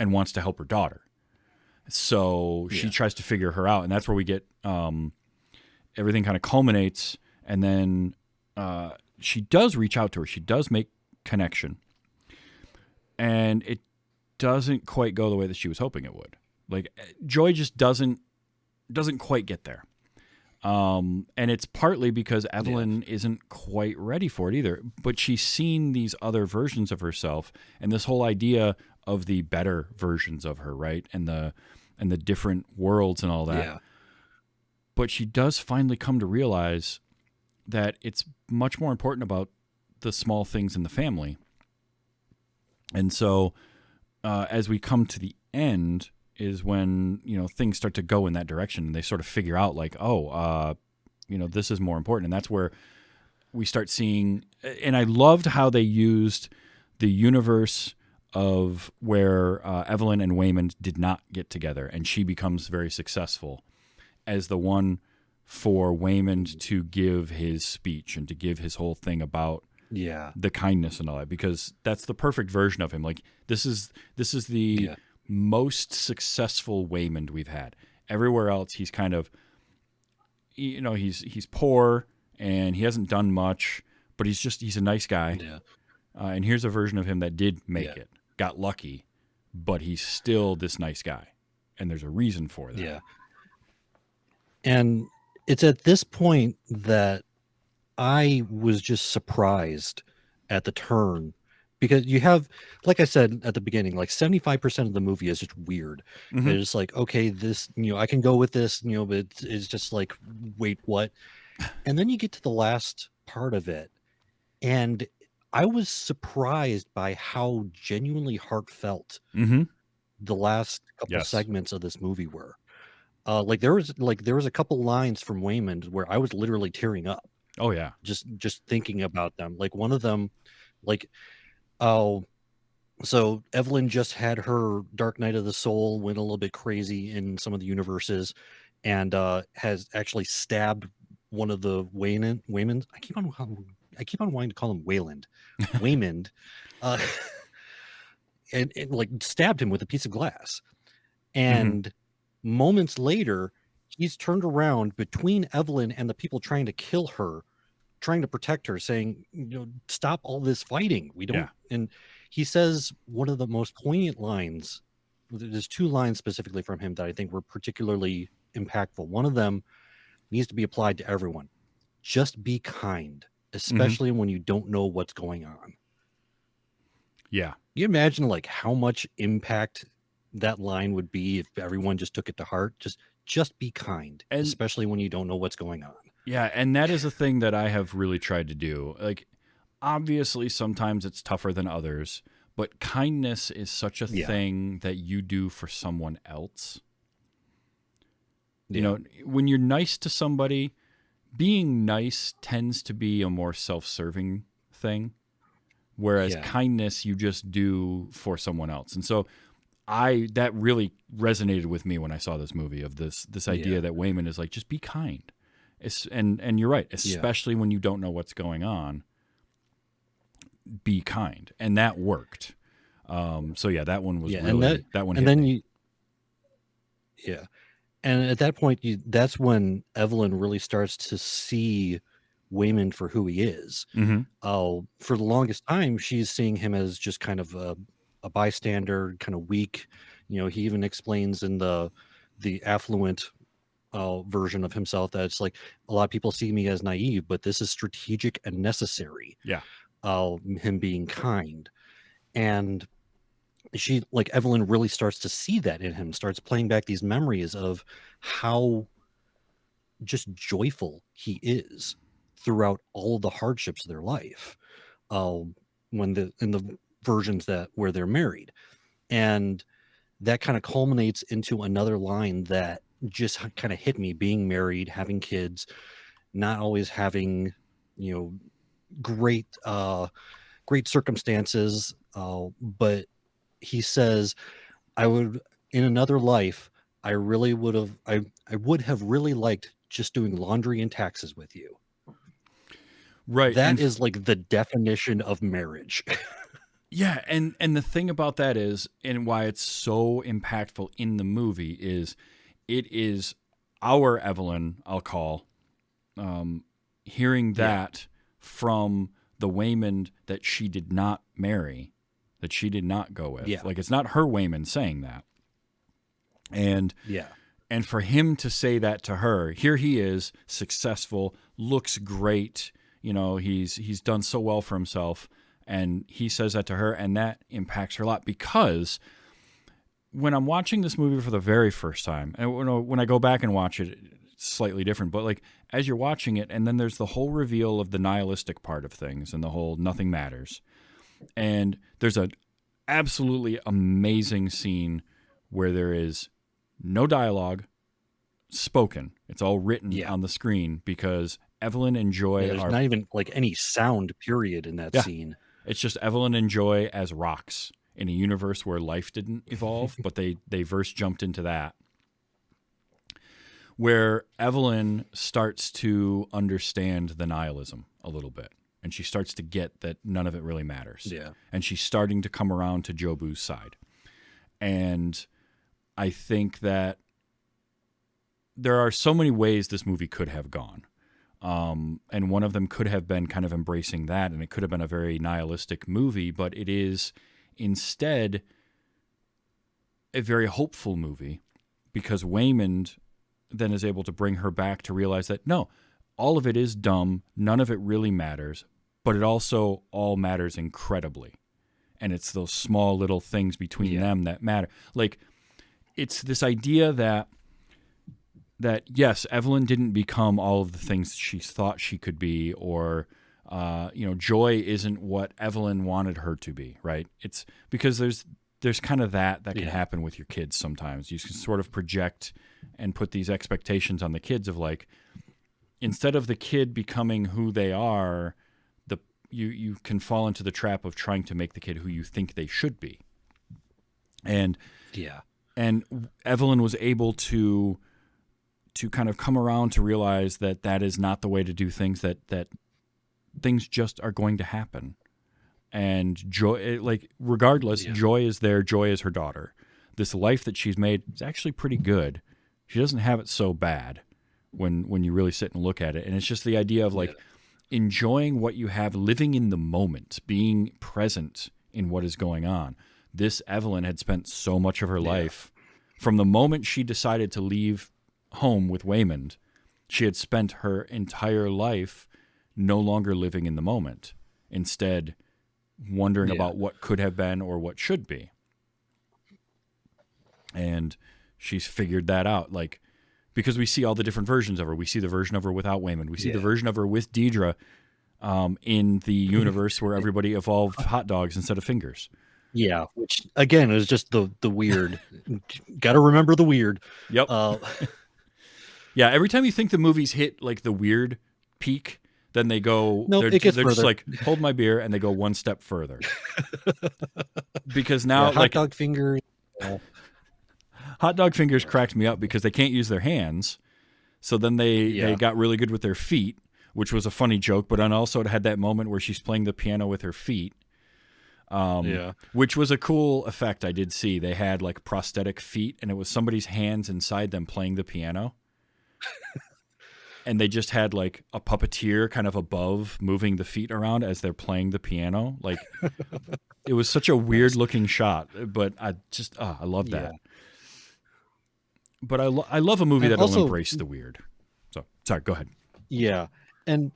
and wants to help her daughter. So she tries to figure her out, and that's where we get everything kind of culminates, and then she does reach out to her. She does make connection, and it doesn't quite go the way that she was hoping it would. Like Joy just doesn't quite get there. And it's partly because Evelyn isn't quite ready for it either, but she's seen these other versions of herself and this whole idea of the better versions of her, right? And the different worlds and all that. Yeah. But she does finally come to realize that it's much more important about the small things in the family. And so as we come to the end is when, things start to go in that direction, and they sort of figure out like, this is more important. And that's where we start seeing, and I loved how they used the universe of where Evelyn and Waymond did not get together, and she becomes very successful as the one for Waymond to give his speech and to give his whole thing about the kindness and all that, because that's the perfect version of him. Like this is the most successful Waymond we've had. Everywhere else, he's kind of, he's poor and he hasn't done much, but he's a nice guy. Yeah. And here's a version of him that did make Yeah. it, got lucky, but he's still this nice guy. And there's a reason for that. Yeah. And it's at this point that I was just surprised at the turn, because you have, like I said at the beginning, like 75% of the movie is just weird. Mhm. It's like, okay, this, I can go with this, but it's just like, wait, what? And then you get to the last part of it, and I was surprised by how genuinely heartfelt Mm-hmm. the last couple Yes. segments of this movie were. Like there was a couple lines from Waymond where I was literally tearing up Oh yeah. just thinking about them. Like one of them, like, oh, so Evelyn just had her Dark Night of the Soul, went a little bit crazy in some of the universes, and has actually stabbed one of the Waymond. I keep on wanting to call him Wayland, Waymond, uh, and like stabbed him with a piece of glass. And moments later, he's turned around between Evelyn and the people trying to kill her, trying to protect her, saying, stop all this fighting. We don't. Yeah. And he says one of the most poignant lines. There's two lines specifically from him that I think were particularly impactful. One of them needs to be applied to everyone. Just be kind, especially when you don't know what's going on. Yeah. You imagine like how much impact that line would be if everyone just took it to heart. Just be kind, And- especially when you don't know what's going on. Yeah, and that is a thing that I have really tried to do. Like, obviously, sometimes it's tougher than others, but kindness is such a Yeah. thing that you do for someone else. Yeah. You know, when you're nice to somebody, being nice tends to be a more self-serving thing, whereas Yeah. kindness you just do for someone else. And so that really resonated with me when I saw this movie, of this idea Yeah. that Waymond is like, just be kind. And you're right, especially when you don't know what's going on, be kind. And that worked. So yeah, that one was really, that one hit me. Yeah. And at that point, that's when Evelyn really starts to see Waymond for who he is. Mhm. For the longest time, she's seeing him as just kind of a bystander, kind of weak. He even explains in the affluent version of himself that it's like, a lot of people see me as naive, but this is strategic and necessary. Yeah. Him being kind. And she, like, Evelyn really starts to see that in him, starts playing back these memories of how just joyful he is throughout all of the hardships of their life, in the versions where they're married. And that kind of culminates into another line that just kind of hit me: being married, having kids, not always having, great circumstances. But he says, in another life, I would have really liked just doing laundry and taxes with you. Right. That and is like the definition of marriage. Yeah, and the thing about that is, and why it's so impactful in the movie, is it is our Evelyn, I'll call, hearing that from the Waymond that she did not marry, that she did not go with. Yeah. Like, it's not her Waymond saying that. And Yeah. and for him to say that to her, here he is, successful, looks great, he's done so well for himself. And he says that to her, and that impacts her a lot, because when I'm watching this movie for the very first time, and when I go back and watch it, it's slightly different, but like as you're watching it, and then there's the whole reveal of the nihilistic part of things and the whole nothing matters. And there's an absolutely amazing scene where there is no dialogue spoken. It's all written on the screen, because Evelyn and Joy There's are not even like any sound period in that scene. It's just Evelyn and Joy as rocks in a universe where life didn't evolve, but they verse jumped into that. Where Evelyn starts to understand the nihilism a little bit, and she starts to get that none of it really matters. Yeah. And she's starting to come around to Jobu's side. And I think that there are so many ways this movie could have gone. And one of them could have been kind of embracing that, and it could have been a very nihilistic movie, but it is instead a very hopeful movie, because Waymond then is able to bring her back to realize that, no, all of it is dumb, none of it really matters, but it also all matters incredibly. And it's those small little things between them that matter. Like, it's this idea that yes, Evelyn didn't become all of the things she thought she could be, or Joy isn't what Evelyn wanted her to be, right? It's because there's kind of that can happen with your kids sometimes. You can sort of project and put these expectations on the kids of, like, instead of the kid becoming who they are, you can fall into the trap of trying to make the kid who you think they should be. And Evelyn was able to kind of come around to realize that is not the way to do things, that things just are going to happen. And Joy, like, regardless, Joy is there. Joy is her daughter. This life that she's made is actually pretty good. She doesn't have it so bad when you really sit and look at it. And it's just the idea of, like, enjoying what you have, living in the moment, being present in what is going on. This Evelyn had spent so much of her life, from the moment she decided to leave home with Waymond, she had spent her entire life no longer living in the moment, instead wondering about what could have been or what should be. And she's figured that out, like, because we see all the different versions of her. We see the version of her without Waymond. We see the version of her with Deidre in the universe where everybody evolved hot dogs instead of fingers. Yeah, which again is just the weird. Got to remember the weird. Yep. Yeah, every time you think the movie's hit, like, the weird peak, then they go. No, it gets they're further. just like, hold my beer, and they go one step further. Because now, hot dog fingers. Hot dog fingers cracked me up because they can't use their hands. So then they got really good with their feet, which was a funny joke. But then also it had that moment where she's playing the piano with her feet, which was a cool effect I did see. They had, like, prosthetic feet, and it was somebody's hands inside them playing the piano. And they just had, like, a puppeteer kind of above moving the feet around as they're playing the piano. Like, it was such a weird looking shot, but I love that. But I love a movie that'll embrace the weird. So, sorry, go ahead. Yeah. And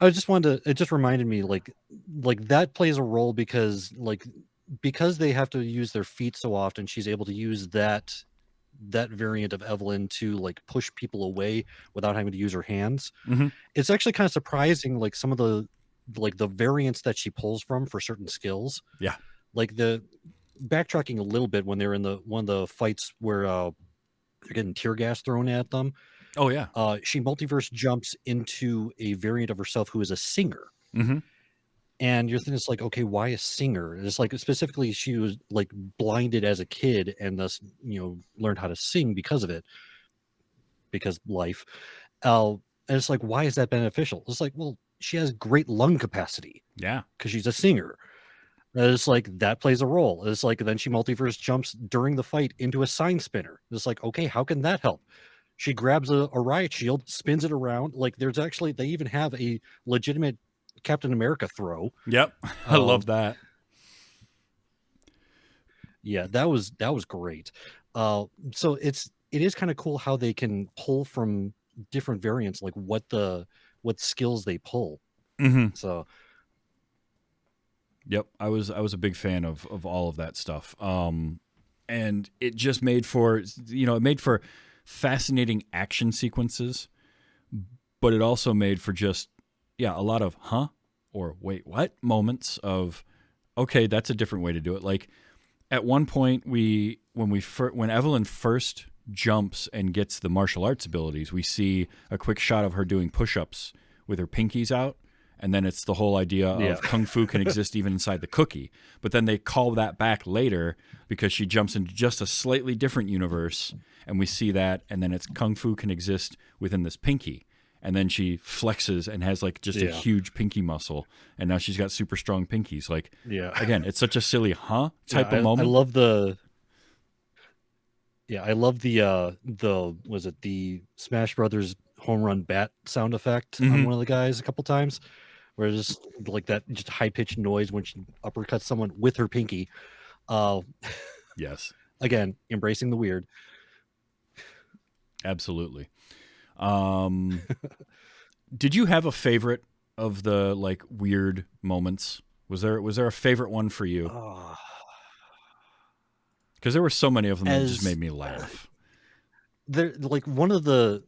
I just wanted to, it just reminded me, like that plays a role because they have to use their feet so often, she's able to use that variant of Evelyn to, like, push people away without having to use her hands. Mm-hmm. It's actually kind of surprising, like, some of the variants that she pulls from for certain skills. Yeah. Like, the backtracking a little bit when they're in one of the fights where they're getting tear gas thrown at them. Oh, yeah. She multiverse jumps into a variant of herself who is a singer. Mm-hmm. And you're thinking, it's like, okay, why a singer? It's like, specifically, she was, like, blinded as a kid and thus, learned how to sing because of it, because life. And it's like, why is that beneficial? It's like, well, she has great lung capacity. Yeah. Because she's a singer. And it's like, that plays a role. It's like, then she multiverse jumps during the fight into a sign spinner. It's like, okay, how can that help? She grabs a riot shield, spins it around. Like, they even have a legitimate Captain America throw. Yep. I love that. Yeah, that was great. So it is kind of cool how they can pull from different variants, like what skills they pull. Mm-hmm. So yep, I was a big fan of all of that stuff. And it just made for fascinating action sequences, but it also made for just a lot of huh or wait what moments of, okay, that's a different way to do it. Like, at one point when Evelyn first jumps and gets the martial arts abilities, we see a quick shot of her doing push-ups with her pinkies out, and then it's the whole idea of kung fu can exist even inside the cookie. But then they call that back later because she jumps into just a slightly different universe, and we see that, and then it's kung fu can exist within this pinky. And then she flexes and has, like, just a huge pinky muscle, and now she's got super strong pinkies. Like, again, it's such a silly type of moment. I love the Yeah, I love the was it the Smash Brothers home run bat sound effect on Mhm. one of the guys a couple times, where it's just like that just high pitched noise when she uppercuts someone with her pinky. Uh, Yes, again, embracing the weird. absolutely. Um, did you have a favorite of the like weird moments? Was there a favorite one for you? Uh, Because there were so many of them that just as made me laugh. there, like one of the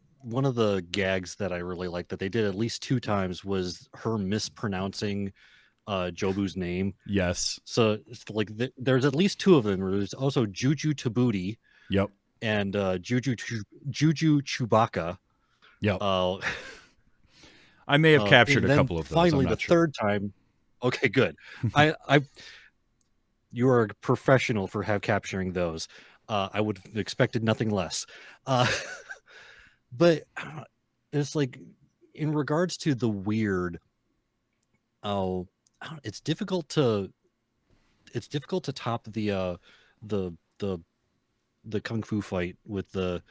gags that I really liked that they did at least two times was her mispronouncing Jobu's name. Yes. So it's like there's at least two of them. There's also Juju Tabuti Yep. and Juju Chewbacca. Yep. Uh, I may have captured and a then couple of those. finally I'm the not sure. third time. Okay, good. I you are a professional for capturing those. I would have expected nothing less. Uh, but it's like in regards to the weird. Oh, it's difficult to top the the the kung fu fight with the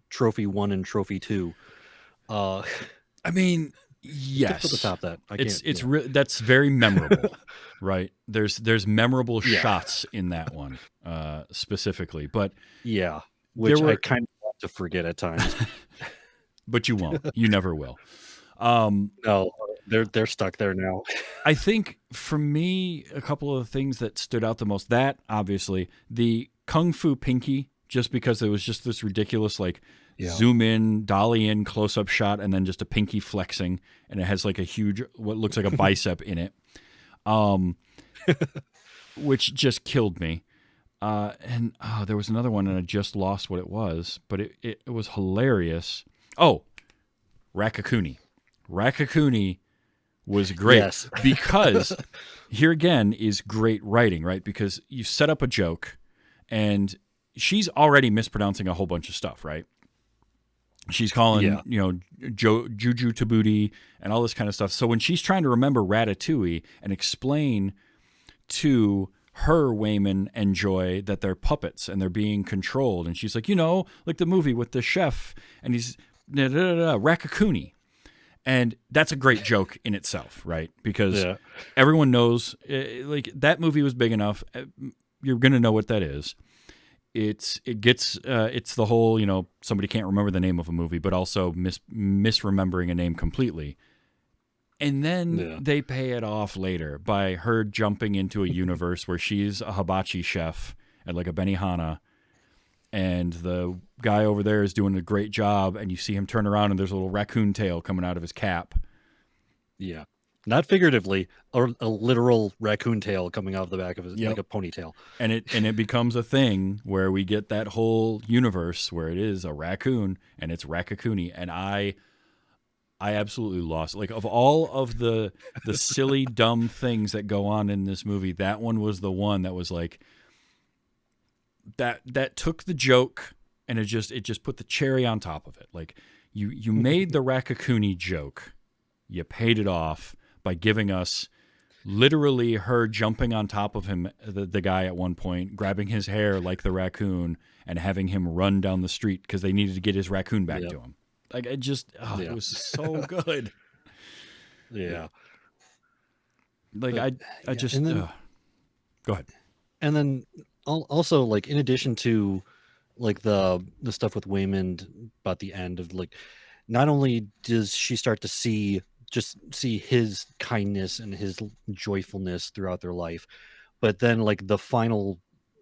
trophy 1 and trophy 2. Uh, I mean, it's difficult to yes. top that. I can't. It's Yeah. that's very memorable, right? There's memorable Yeah. shots in that one specifically, but Yeah, there which I were, kind of want to forget at times. but you won't. You never will. Um, No, they're stuck there now. I think for me, a couple of the things that stood out the most, that obviously the Kung Fu Pinky, just because it was just this ridiculous, like Yeah. zoom in, dolly in, close up shot, and then just a pinky flexing, and it has like a huge, what looks like a bicep in it, which just killed me. And there was another one, and I just lost what it was, but it was hilarious. Oh, Rakakuni. Rakakuni was great Yes. because here again is great writing, right? Because you set up a joke and she's already mispronouncing a whole bunch of stuff, right? She's calling, Yeah. Juju Tabuti and all this kind of stuff. So when she's trying to remember Ratatouille and explain to her, Wayman and Joy, that they're puppets and they're being controlled, and she's like, like the movie with the chef, and he's Rakakuni. And that's a great joke in itself, right? Because Yeah. everyone knows, like that movie was big enough. You're gonna know what that is. It's the whole, somebody can't remember the name of a movie, but also misremembering a name completely. And then they pay it off later by her jumping into a universe where she's a hibachi chef at like a Benihana, and the guy over there is doing a great job, and you see him turn around and there's a little raccoon tail coming out of his cap. Yeah. Not figuratively, or a literal raccoon tail coming out of the back of his, Yep. like a ponytail. And it becomes a thing where we get that whole universe where it is a raccoon and it's Rakakuni. And I absolutely lost. Like, of all of the silly, dumb things that go on in this movie, that one was the one that was like, that took the joke and it just put the cherry on top of it. Like, you made the Rakakuni joke, you paid it off by giving us literally her jumping on top of him, the guy at one point, grabbing his hair like the raccoon and having him run down the street because they needed to get his raccoon back to him. Like, it was so good. Yeah. Like, I just, and then, go ahead. And then also, like, in addition to like the stuff with Waymond about the end of, like, not only does she start to see his kindness and his joyfulness throughout their life, but then like the final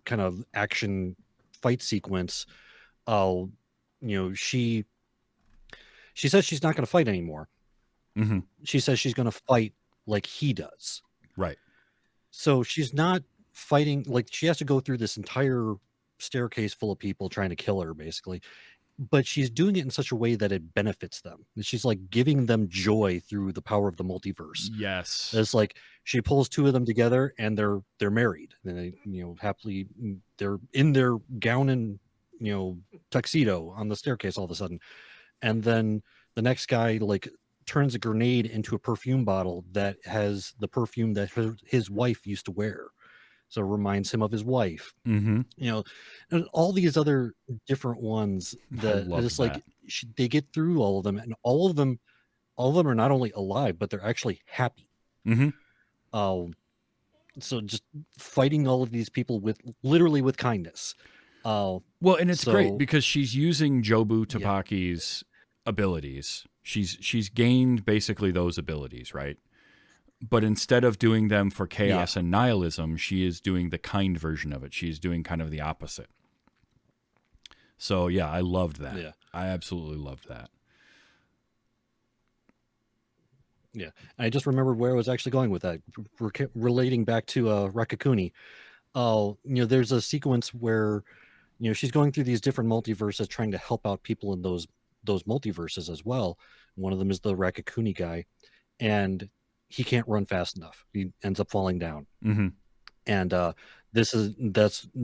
kind of action fight sequence, she says she's not going to fight anymore. Mm-hmm. She says she's going to fight like he does. Right. So she's not fighting, like, she has to go through this entire staircase full of people trying to kill her, basically. But she's doing it in such a way that it benefits them. She's like giving them joy through the power of the multiverse. Yes. It's like she pulls two of them together and they're married. And they, happily, they're in their gown and, tuxedo on the staircase all of a sudden. And then the next guy like turns a grenade into a perfume bottle that has the perfume that his wife used to wear. so it reminds him of his wife. Mm-hmm. You know, and all these other different ones that loved it's like that. they get through all of them, and all of them are not only alive, but they're actually happy. Mm-hmm. So just fighting all of these people with literally with kindness. Well, and it's great because she's using Jobu Tapaki's abilities. She's gained basically those abilities, right? But instead of doing them for chaos and nihilism, she is doing the kind version of it. She's doing kind of the opposite. So yeah, I loved that. Yeah. I absolutely loved that. Yeah, I just remembered where I was actually going with that, relating back to Rakakuni. There's a sequence where, she's going through these different multiverses, trying to help out people in those multiverses as well. One of them is the Rakakuni guy, and he can't run fast enough. He ends up falling down, Mm-hmm. and that's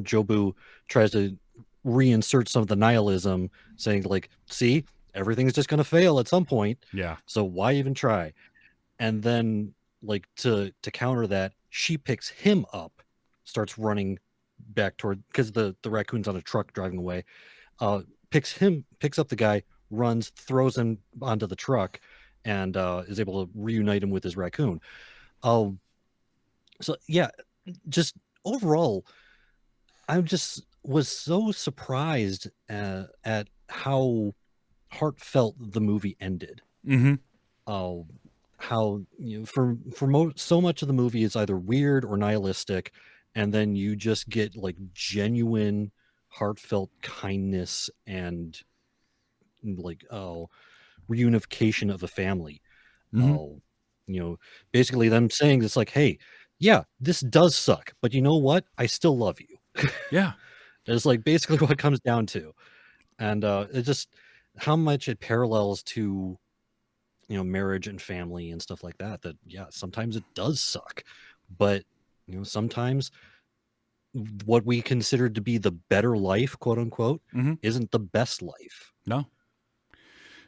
Jobu tries to reinsert some of the nihilism, saying like, "See, everything's just going to fail at some point. Yeah. So why even try?" And then, like, to counter that, she picks him up, starts running back toward, because the raccoon's on a truck driving away. Picks up the guy, runs, throws him onto the truck, and is able to reunite him with his raccoon. So yeah, just overall, I just was so surprised at how heartfelt the movie ended. Mm-hmm. How so much of the movie is either weird or nihilistic, and then you just get like genuine heartfelt kindness and like reunification of a family. Mm-hmm. Basically them saying it's like, hey, yeah, this does suck, but you know what, I still love you. Yeah. It's like basically what it comes down to. And it's just how much it parallels to marriage and family and stuff like that, yeah, sometimes it does suck, but sometimes what we consider to be the better life, quote unquote, isn't the best life.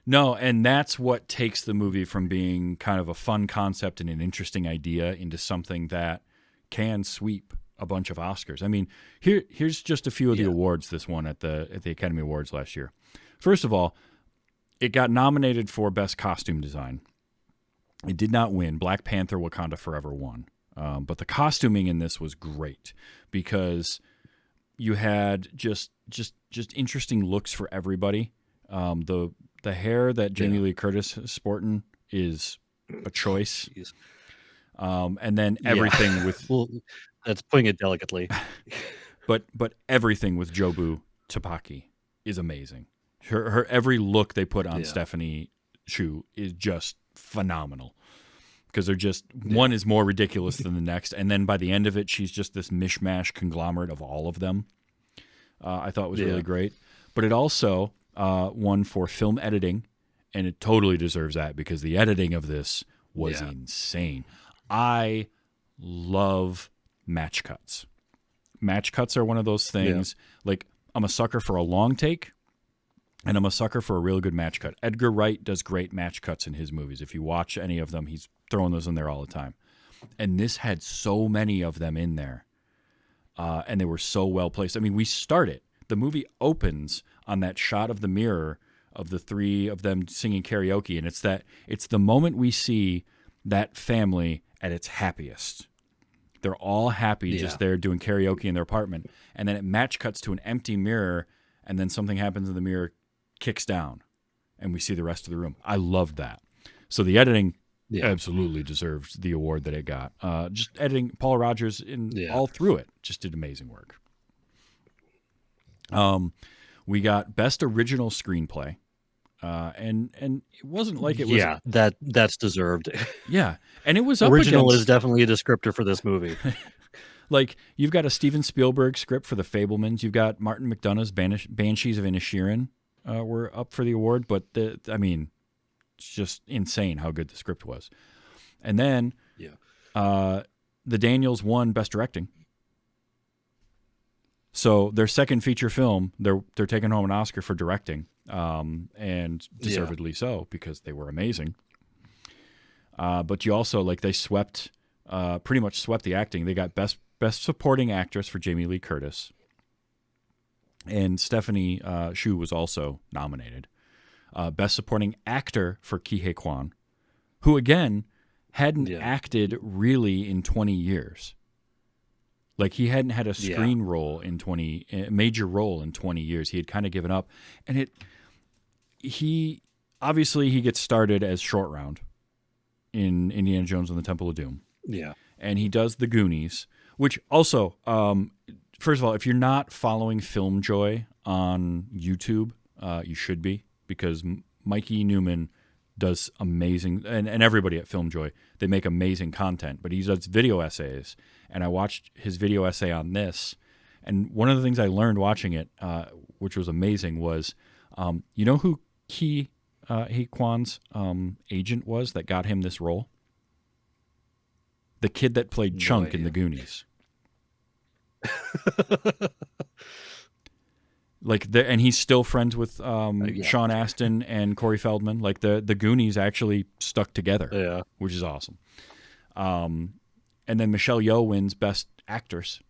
No, and that's what takes the movie from being kind of a fun concept and an interesting idea into something that can sweep a bunch of Oscars. I mean, here's just a few of the awards this won at the Academy Awards last year. First of all, it got nominated for Best Costume Design. It did not win. Black Panther: Wakanda Forever won. But the costuming in this was great because you had just interesting looks for everybody. The hair that Jamie Lee Curtis is sporting is a choice. And then everything with... Well, that's putting it delicately. But everything with Jobu Tapaki is amazing. Her every look they put on Stephanie Hsu is just phenomenal because they're just one is more ridiculous than the next, and then by the end of it, she's just this mishmash conglomerate of all of them. I thought was really great, but it also won for film editing, and it totally deserves that because the editing of this was insane. I love match cuts. Match cuts are one of those things. Like, I'm a sucker for a long take. And I'm a sucker for a real good match cut. Edgar Wright does great match cuts in his movies. If you watch any of them, he's throwing those in there all the time. And this had so many of them in there. And they were so well placed. I mean, the movie opens on that shot of the mirror of the three of them singing karaoke. And it's the moment we see that family at its happiest. They're all happy just there doing karaoke in their apartment. And then it match cuts to an empty mirror. And then something happens in the mirror, kicks down, and we see the rest of the room. I loved that. So the editing absolutely deserved the award that it got. Just editing, Paul Rogers all through it just did amazing work. We got Best Original Screenplay, and it wasn't like it was. Yeah, that's deserved. Yeah, and it was up original against, is definitely a descriptor for this movie. Like, you've got a Steven Spielberg script for The Fabelmans. You've got Martin McDonagh's Banshees of Inisherin were up for the award. But, it's just insane how good the script was. And then the Daniels won Best Directing. So their second feature film, they're taking home an Oscar for directing, and deservedly so because they were amazing. But you also, like, they pretty much swept the acting. They got Best Best Supporting Actress for Jamie Lee Curtis. And Stephanie Hsu was also nominated. Best Supporting Actor for Huy Quan, who, again, hadn't acted really in 20 years. Like, he hadn't had a screen role in major role in 20 years. He had kind of given up. And he gets started as Short Round in Indiana Jones and the Temple of Doom. Yeah. And he does The Goonies, which also, first of all, if you're not following Film Joy on YouTube, you should be, because Mikey Newman does amazing, and everybody at Film Joy, they make amazing content, but he does video essays. And I watched his video essay on this, and one of the things I learned watching it, which was amazing, was you know who Huy Quan's agent was that got him this role? The kid that played Chunk in The Goonies. And he's still friends with Sean Astin and Corey Feldman. Like, the Goonies actually stuck together, which is awesome. And then Michelle Yeoh wins Best Actress,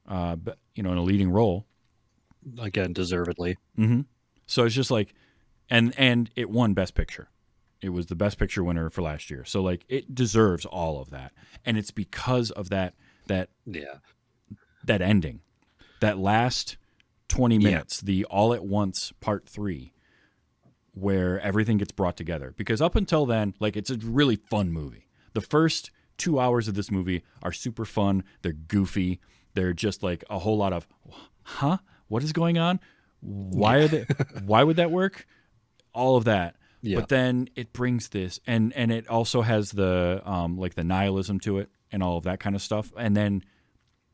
in a leading role. Again, deservedly. Mm-hmm. So it's just like, and it won Best Picture. It was the Best Picture winner for last year. So, like, it deserves all of that. And it's because of that ending. That last 20 minutes, the All at Once Part 3, where everything gets brought together. Because up until then, like, it's a really fun movie. The first 2 hours of this movie are super fun. They're goofy. They're just like a whole lot of, huh? What is going on? Why would that work? All of that. Yeah. But then it brings this, and it also has the the nihilism to it and all of that kind of stuff. And then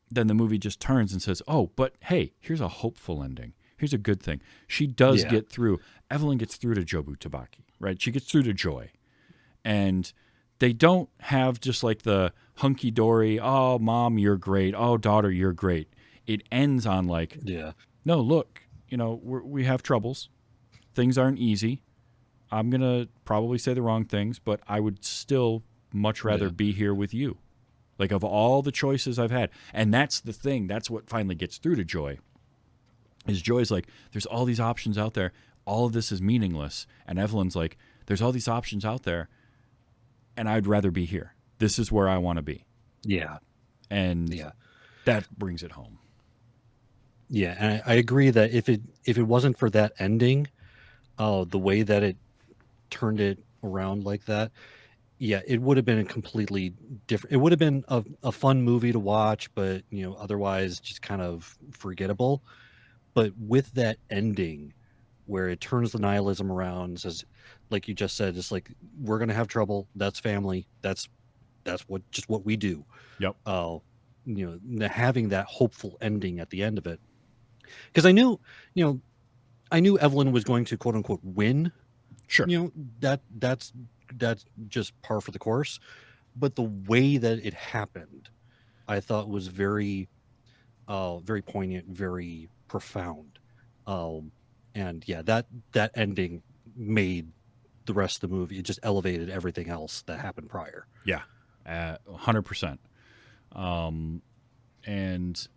the movie just turns and says, oh, but hey, here's a hopeful ending. Here's a good thing. She does get through. Evelyn gets through to Jobu Tabaki, right? She gets through to Joy. And they don't have just like the hunky-dory, oh, mom, you're great. Oh, daughter, you're great. It ends on like, no, look, we have troubles. Things aren't easy. I'm going to probably say the wrong things, but I would still much rather be here with you. Like, of all the choices I've had. And that's the thing. That's what finally gets through to Joy. Is Joy's like, there's all these options out there. All of this is meaningless. And Evelyn's like, there's all these options out there, and I'd rather be here. This is where I want to be. Yeah. And that brings it home. Yeah, and I agree that if it wasn't for that ending, the way that it turned it around like that, it would have been a completely different. It would have been a fun movie to watch, but otherwise just kind of forgettable. But with that ending, where it turns the nihilism around and says, like you just said, it's like, we're gonna have trouble. That's family. That's what we do. Yep. Having that hopeful ending at the end of it, because I knew Evelyn was going to quote unquote win. Sure. That's just par for the course. But the way that it happened, I thought was very, very poignant, very profound. And that ending made the rest of the movie. It just elevated everything else that happened prior. Yeah, 100%. And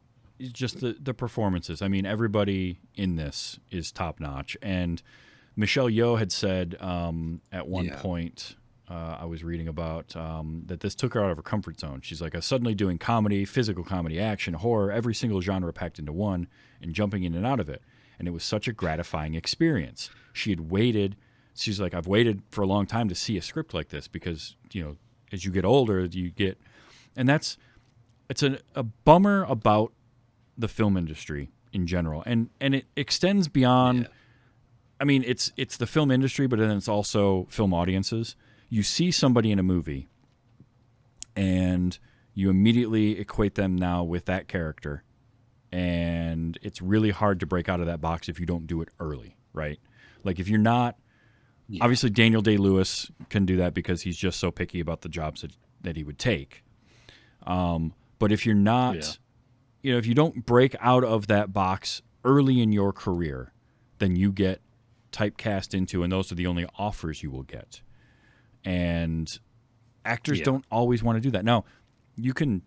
just the performances. I mean, everybody in this is top notch. And Michelle Yeoh had said at one point, I was reading about that this took her out of her comfort zone. She's like, I was suddenly doing comedy, physical comedy, action, horror, every single genre packed into one, and jumping in and out of it. And it was such a gratifying experience. She had waited. She's like, I've waited for a long time to see a script like this because, as you get older, and it's a bummer about the film industry in general. And it extends beyond, I mean, it's the film industry, but then it's also film audiences. You see somebody in a movie and you immediately equate them now with that character. And it's really hard to break out of that box if you don't do it early, right? Like, if you're not, obviously Daniel Day-Lewis can do that because he's just so picky about the jobs that he would take. But if you're not, if you don't break out of that box early in your career, then you get typecast into, and those are the only offers you will get. And actors don't always want to do that. Now, you can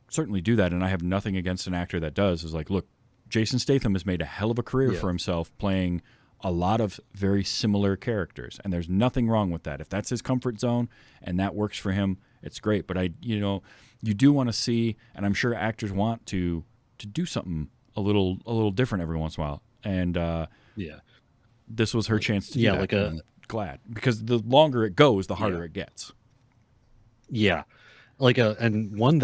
certainly do that, and I have nothing against an actor that does. Is like, look, Jason Statham has made a hell of a career for himself playing a lot of very similar characters, and there's nothing wrong with that. If that's his comfort zone and that works for him, it's great. But you do want to see, and I'm sure actors want to do something a little different every once in a while. And this was her chance to do that. I'm glad, because the longer it goes, the harder it gets. Yeah. And one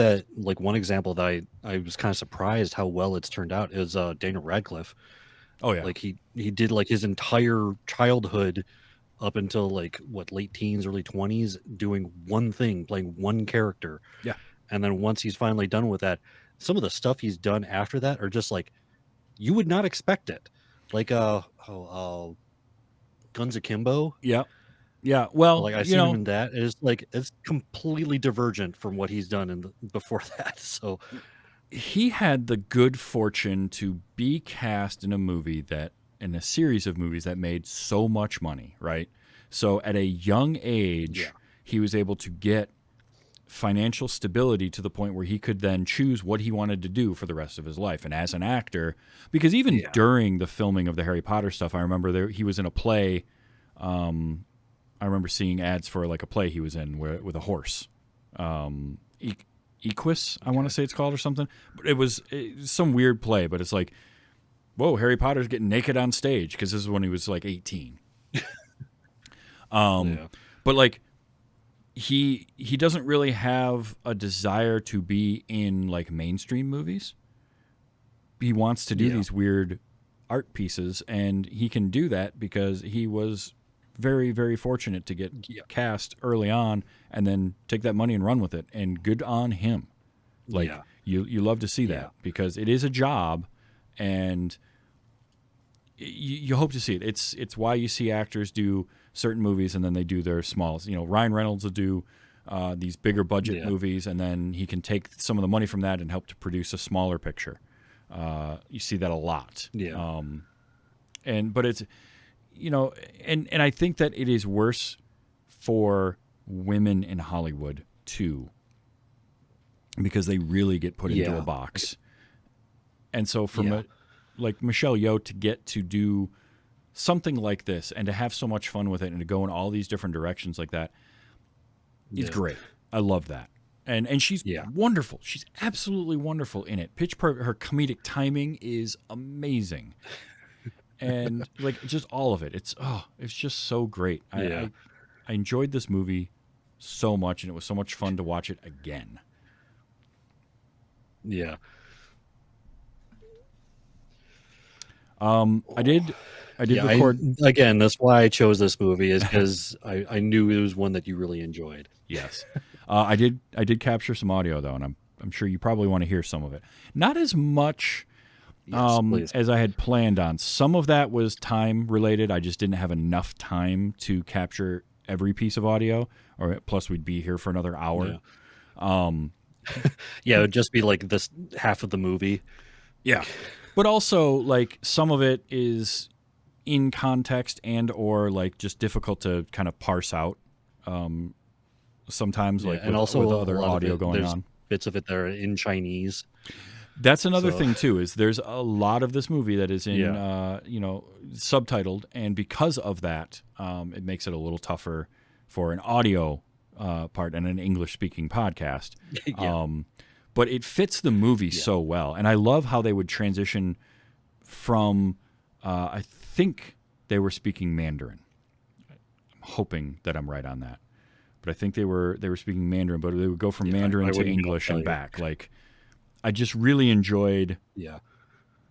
example that I was kind of surprised how well it's turned out is Daniel Radcliffe. Oh yeah. Like he did like his entire childhood up until like late teens, early 20s, doing one thing, playing one character. Yeah. And then once he's finally done with that, some of the stuff he's done after that are just like, you would not expect it. Like Guns Akimbo. Yeah. Yeah. Well, like I seen him in that. It's completely divergent from what he's done before that. So he had the good fortune to be cast in a series of movies that made so much money, right? So at a young age, he was able to get financial stability to the point where he could then choose what he wanted to do for the rest of his life. And as an actor, because even during the filming of the Harry Potter stuff, I remember he was in a play. I remember seeing ads for like a play he was in with a horse. Equus, I want to say it's called, or something. But it was some weird play, but it's like, whoa, Harry Potter's getting naked on stage, because this is when he was like 18. But like he doesn't really have a desire to be in like mainstream movies. He wants to do these weird art pieces, and he can do that because he was very, very fortunate to get cast early on and then take that money and run with it. And good on him. Like you love to see that, because it is a job, and you hope to see it. It's why you see actors do certain movies and then they do their small. Ryan Reynolds will do these bigger budget movies, and then he can take some of the money from that and help to produce a smaller picture. You see that a lot. But it's and I think that it is worse for women in Hollywood too, because they really get put into a box. And so like Michelle Yeoh to get to do something like this and to have so much fun with it and to go in all these different directions like that, it's great. I love that. And she's wonderful. She's absolutely wonderful in it. Her comedic timing is amazing. And like just all of it. It's just so great. I enjoyed this movie so much, and it was so much fun to watch it again. Yeah. I did record again. That's why I chose this movie, is because I knew it was one that you really enjoyed. Yes. I did capture some audio though, and I'm sure you probably want to hear some of it. Not as much as I had planned on. Some of that was time related. I just didn't have enough time to capture every piece of audio, or plus we'd be here for another hour. It would just be like this half of the movie. Yeah. But also like some of it is in context and or like just difficult to kind of parse out. Sometimes like and also with other audio going on. Bits of it that are in Chinese. That's another thing too, is there's a lot of this movie that is in subtitled, and because of that, it makes it a little tougher for an audio part and an English speaking podcast. But it fits the movie so well, and I love how they would transition from I think they were speaking Mandarin. I'm hoping that I'm right on that. But I think they were speaking Mandarin, but they would go from Mandarin to English and back. Like, I just really enjoyed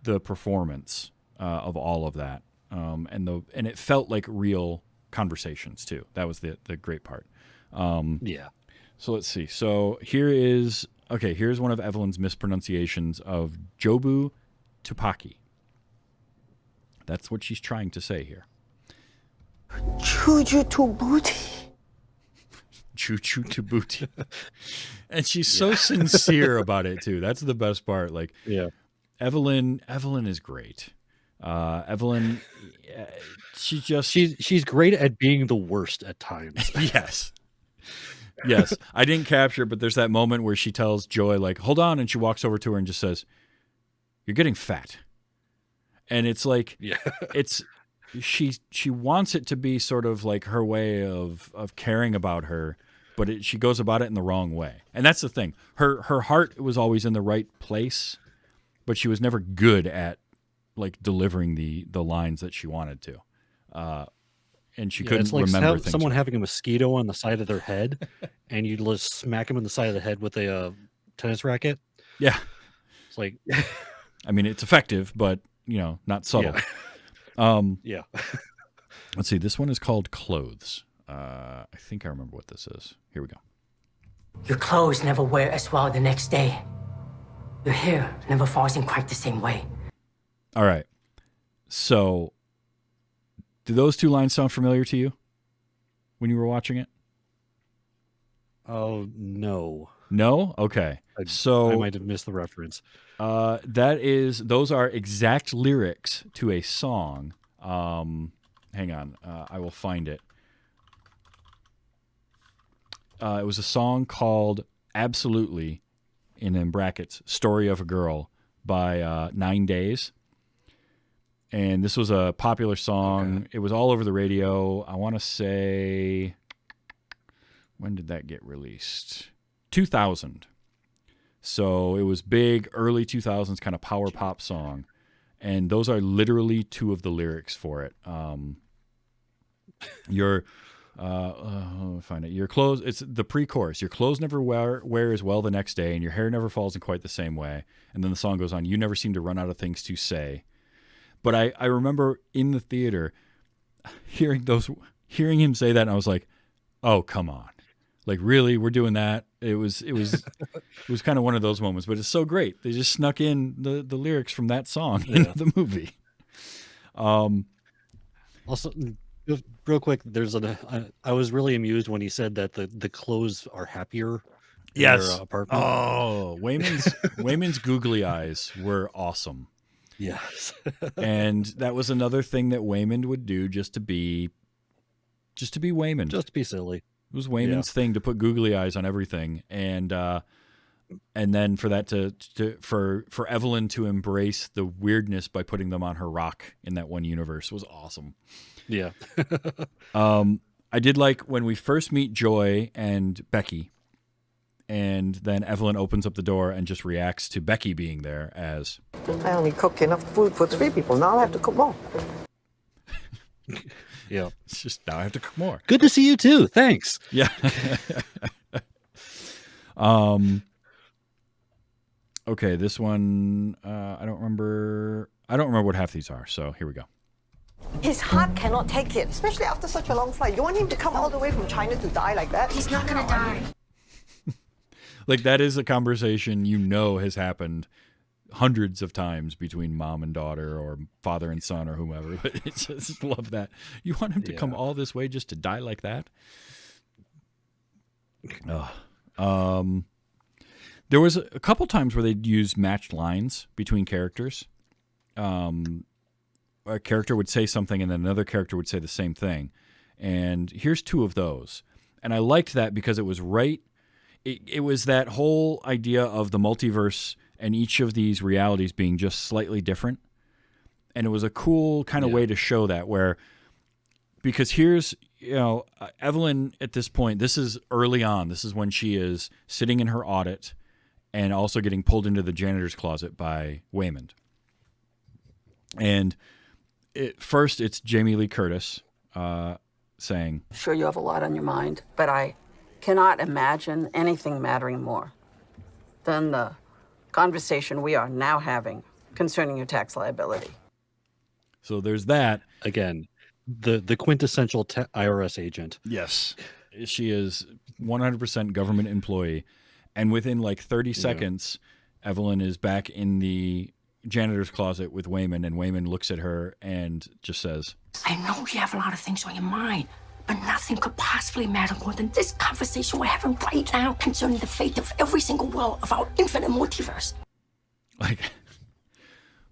the performance of all of that, and it felt like real conversations too. That was the great part. So let's see. So here's one of Evelyn's mispronunciations of Jobu Tupaki. That's what she's trying to say here. Juju to booty. Choo-choo to booty. And she's so sincere about it too. That's the best part. Like, Evelyn is great. Evelyn, she's great at being the worst at times. Yes. Yes, I didn't capture, but there's that moment where she tells Joy, like, hold on, and she walks over to her and just says, "You're getting fat." And it's like, Yeah. it's she wants it to be sort of like her way of caring about her, but she goes about it in the wrong way. And that's the thing. Her heart was always in the right place, but she was never good at like delivering the lines that she wanted to. And she couldn't It's like remember things. someone right. having a mosquito on the side of their head, and you just smack them in the side of the head with a tennis racket. Yeah. It's like, I mean, it's effective, but not subtle. yeah. Let's see. This one is called Clothes. I think I remember what this is. Here we go. Your clothes never wear as well the next day. Your hair never falls in quite the same way. All right. So, do those two lines sound familiar to you when you were watching it? Oh no. No? Okay. So I might have missed the reference. those are exact lyrics to a song. Hang on. I will find it. It was a song called Absolutely, in brackets, Story of a Girl by 9 Days. And this was a popular song. Okay. It was all over the radio. I want to say, when did that get released? 2000. So it was big, early 2000s kind of power pop song. And those are literally two of the lyrics for it. Find it. Your clothes, it's the pre-chorus. Your clothes never wear as well the next day, and your hair never falls in quite the same way. And then the song goes on, you never seem to run out of things to say. But I remember in the theater hearing him say that, and I was like, oh, come on. Like, really? We're doing that? It was kind of one of those moments, but it's so great. They just snuck in the lyrics from that song into the movie. Also, just real quick, I was really amused when he said that the clothes are happier in their apartment. Oh, Wayman's googly eyes were awesome. Yes. And that was another thing that Wayman would do just to be Wayman. Just to be silly. It was Wayman's thing to put googly eyes on everything, and then for that for Evelyn to embrace the weirdness by putting them on her rock in that one universe was awesome. Yeah. I did like when we first meet Joy and Becky, and then Evelyn opens up the door and just reacts to Becky being there as, I only cook enough food for 3 people. Now I have to cook more. Yeah. It's just, now I have to cook more. Good to see you too. Thanks. Yeah. Okay, this one, I don't remember what half these are, so here we go. His heart cannot take it, especially after such a long flight. You want him to come all the way from China to die like that? He's not gonna die. Like, that is a conversation has happened hundreds of times between mom and daughter or father and son or whomever. But it's just love that. You want him to come all this way just to die like that? There was a couple times where they'd use matched lines between characters. A character would say something and then another character would say the same thing. And here's two of those. And I liked that because it was right. It was that whole idea of the multiverse and each of these realities being just slightly different. And it was a cool kind of way to show that, because here's, Evelyn at this point, this is early on. This is when she is sitting in her audit and also getting pulled into the janitor's closet by Waymond. And first it's Jamie Lee Curtis saying, Sure, you have a lot on your mind, but I cannot imagine anything mattering more than the conversation we are now having concerning your tax liability. So there's that. Again, the quintessential IRS agent. Yes. She is 100% government employee. And within like 30 seconds, Evelyn is back in the janitor's closet with Waymond, and Waymond looks at her and just says, I know you have a lot of things on your mind, but nothing could possibly matter more than this conversation we're having right now concerning the fate of every single world of our infinite multiverse. Like,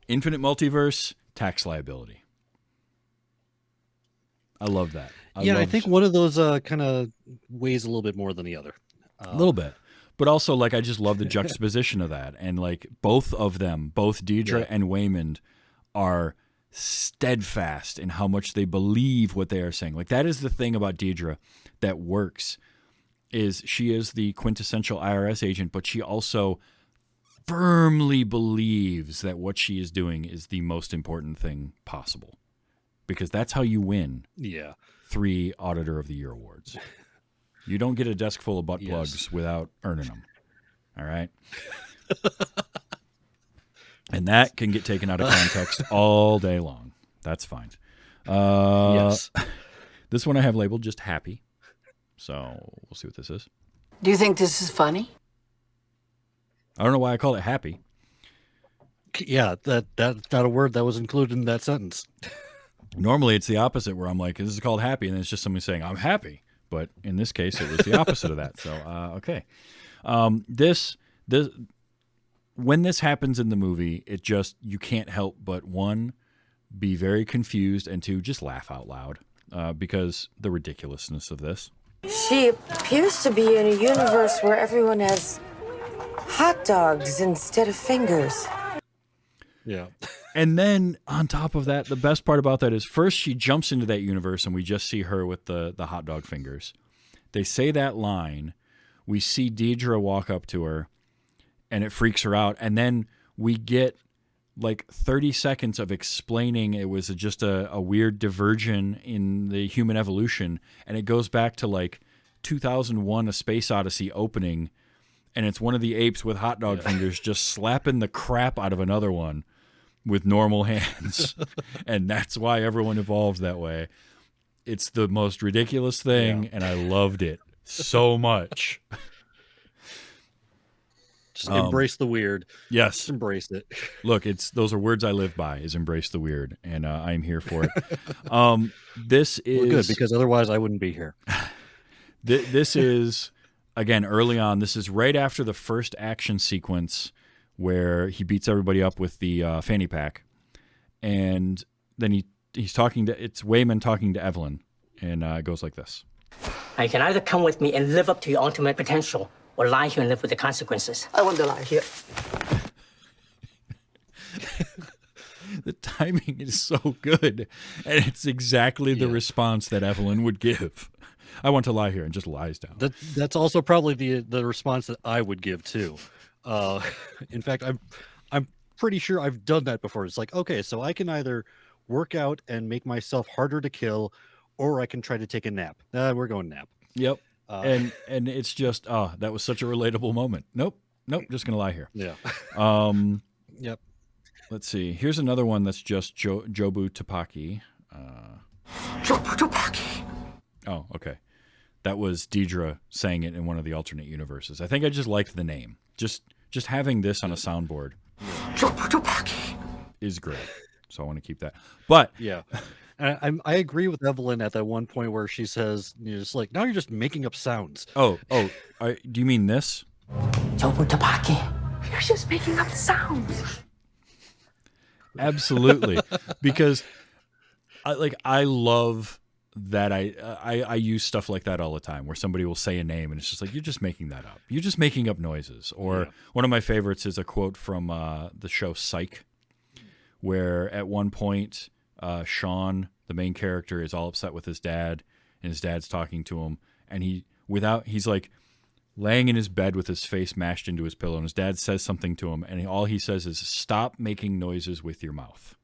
infinite multiverse, tax liability. I love that. I think one of those kind of weighs a little bit more than the other. A little bit. But also, like, I just love the juxtaposition of that. And, like, both of them, both Deidre and Waymond, are steadfast in how much they believe what they are saying. Like, that is the thing about Deidre that works, is she is the quintessential IRS agent, but she also firmly believes that what she is doing is the most important thing possible. Because that's how you win 3 Auditor of the Year awards. You don't get a desk full of butt plugs without earning them. All right? And that can get taken out of context all day long. That's fine. This one I have labeled just happy. So we'll see what this is. Do you think this is funny? I don't know why I call it happy. Yeah, that's not a word that was included in that sentence. Normally it's the opposite, where I'm like, this is called happy, and then it's just somebody saying, I'm happy. But in this case, it was the opposite of that. So, okay. This when this happens in the movie, it just, you can't help but, 1, be very confused, and 2, just laugh out loud because the ridiculousness of this. She appears to be in a universe where everyone has hot dogs instead of fingers. Yeah. And then on top of that, the best part about that is first she jumps into that universe and we just see her with the hot dog fingers. They say that line. We see Deidre walk up to her and it freaks her out. And then we get like 30 seconds of explaining it was just a weird diversion in the human evolution. And it goes back to like 2001, A Space Odyssey opening. And it's one of the apes with hot dog fingers just slapping the crap out of another one with normal hands. And that's why everyone evolved that way. It's the most ridiculous thing, and I loved it so much. Just embrace the weird. Yes. Just embrace it. Look, those are words I live by, is embrace the weird, and I'm here for it. This is... Well, good, because otherwise I wouldn't be here. This is, again, early on. This is right after the first action sequence where he beats everybody up with the fanny pack. And then he's talking to, it's Waymond talking to Evelyn, and it goes like this. Now, you can either come with me and live up to your ultimate potential, or lie here and live with the consequences. I want to lie here. The timing is so good, and it's exactly the response that Evelyn would give. I want to lie here, and just lies down. That's also probably the response that I would give too. In fact, I'm pretty sure I've done that before. It's like, okay, so I can either work out and make myself harder to kill, or I can try to take a nap. We're going nap. Yep. And it's just, that was such a relatable moment. Nope, just gonna lie here. Yeah. Yep. Let's see. Here's another one that's just Jobu Tupaki. Jobu Tupaki. Oh, okay. That was Deidre saying it in one of the alternate universes. I think I just liked the name. Just having this on a soundboard is great. So I want to keep that. But yeah, I agree with Evelyn at that one point where she says, "You're just like, now you're just making up sounds." Do you mean this? Jobu Tupaki. You're just making up sounds. Absolutely, because I love that I use stuff like that all the time, where somebody will say a name and it's just like, you're just making that up. You're just making up noises. Or one of my favorites is a quote from the show Psych, where at one point Sean, the main character, is all upset with his dad, and his dad's talking to him, and he's like laying in his bed with his face mashed into his pillow, and his dad says something to him, and all he says is, "Stop making noises with your mouth."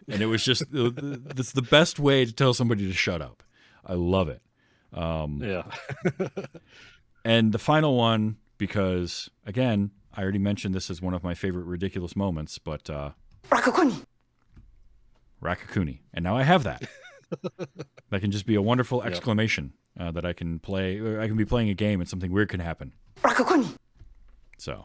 And it was just, that's the best way to tell somebody to shut up. I love it. Yeah. And the final one, because, again, I already mentioned this as one of my favorite ridiculous moments, but... Rakakuni. And now I have that. That can just be a wonderful exclamation that I can play. Or I can be playing a game and something weird can happen. Rakakuni. So...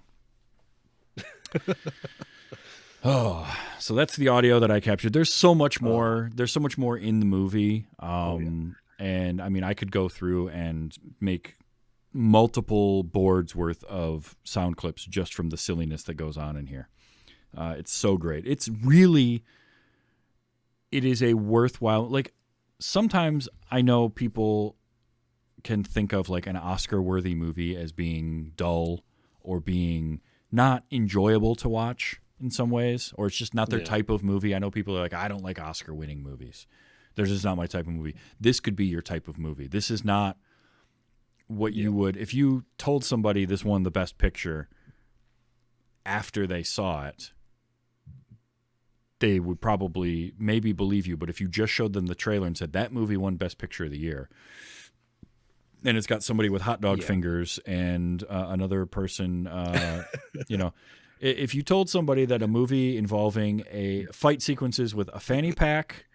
so that's the audio that I captured. There's so much more. There's so much more in the movie. And I mean, I could go through and make multiple boards worth of sound clips just from the silliness that goes on in here. It's so great. It's really it is a worthwhile, like, sometimes I know people can think of like an Oscar-worthy movie as being dull or being not enjoyable to watch in some ways, or it's just not their type of movie. I know people are like, I don't like Oscar-winning movies. They're just not my type of movie. This could be your type of movie. This is not what you would, if you told somebody this won the Best Picture after they saw it, they would probably maybe believe you. But if you just showed them the trailer and said that movie won Best Picture of the year, and it's got somebody with hot dog fingers and another person, you know, if you told somebody that a movie involving a fight sequences with a fanny pack,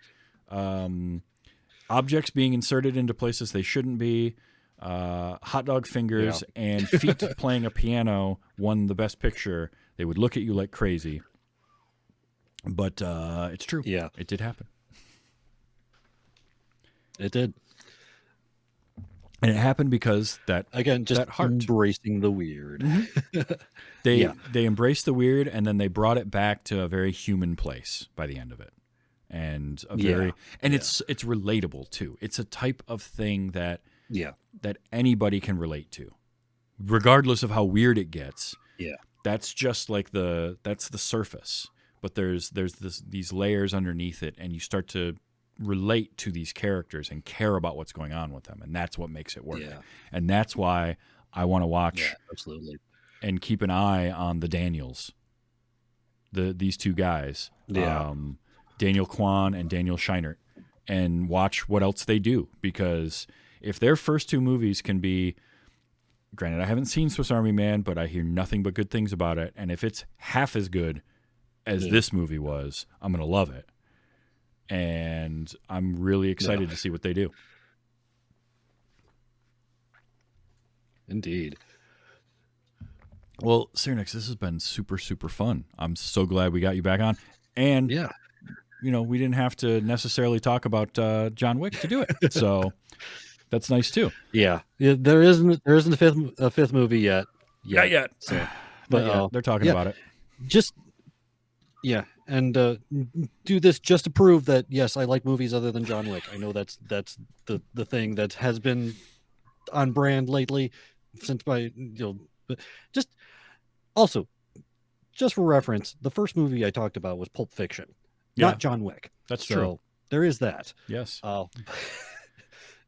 objects being inserted into places they shouldn't be, hot dog fingers, and feet playing a piano won the Best Picture, they would look at you like crazy. But it's true. Yeah. It did happen. It did. And it happened because again, just that heart. embracing the weird. They embraced the weird, and then they brought it back to a very human place by the end of it. And it's relatable too. It's a type of thing that anybody can relate to, regardless of how weird it gets. Yeah, that's just like that's the surface. But there's these layers underneath it, and you start to relate to these characters and care about what's going on with them, and that's what makes it work. And that's why I want to watch absolutely and keep an eye on the Daniels, these two guys, Daniel Kwan and Daniel Scheinert, and watch what else they do. Because if their first two movies can be, granted I haven't seen Swiss Army Man, but I hear nothing but good things about it, and if it's half as good as this movie was, I'm gonna love it. And I'm really excited to see what they do. Indeed. Well, Searanex, this has been super, super fun. I'm so glad we got you back on. And, you know, we didn't have to necessarily talk about John Wick to do it. So that's nice, too. Yeah. There isn't a fifth movie yet. Not yet. So, but they're talking about it. Just, and do this just to prove that, yes, I like movies other than John Wick. I know that's the thing that has been on brand lately since but just also, just for reference, the first movie I talked about was Pulp Fiction, not John Wick. That's true. There is that. Yes.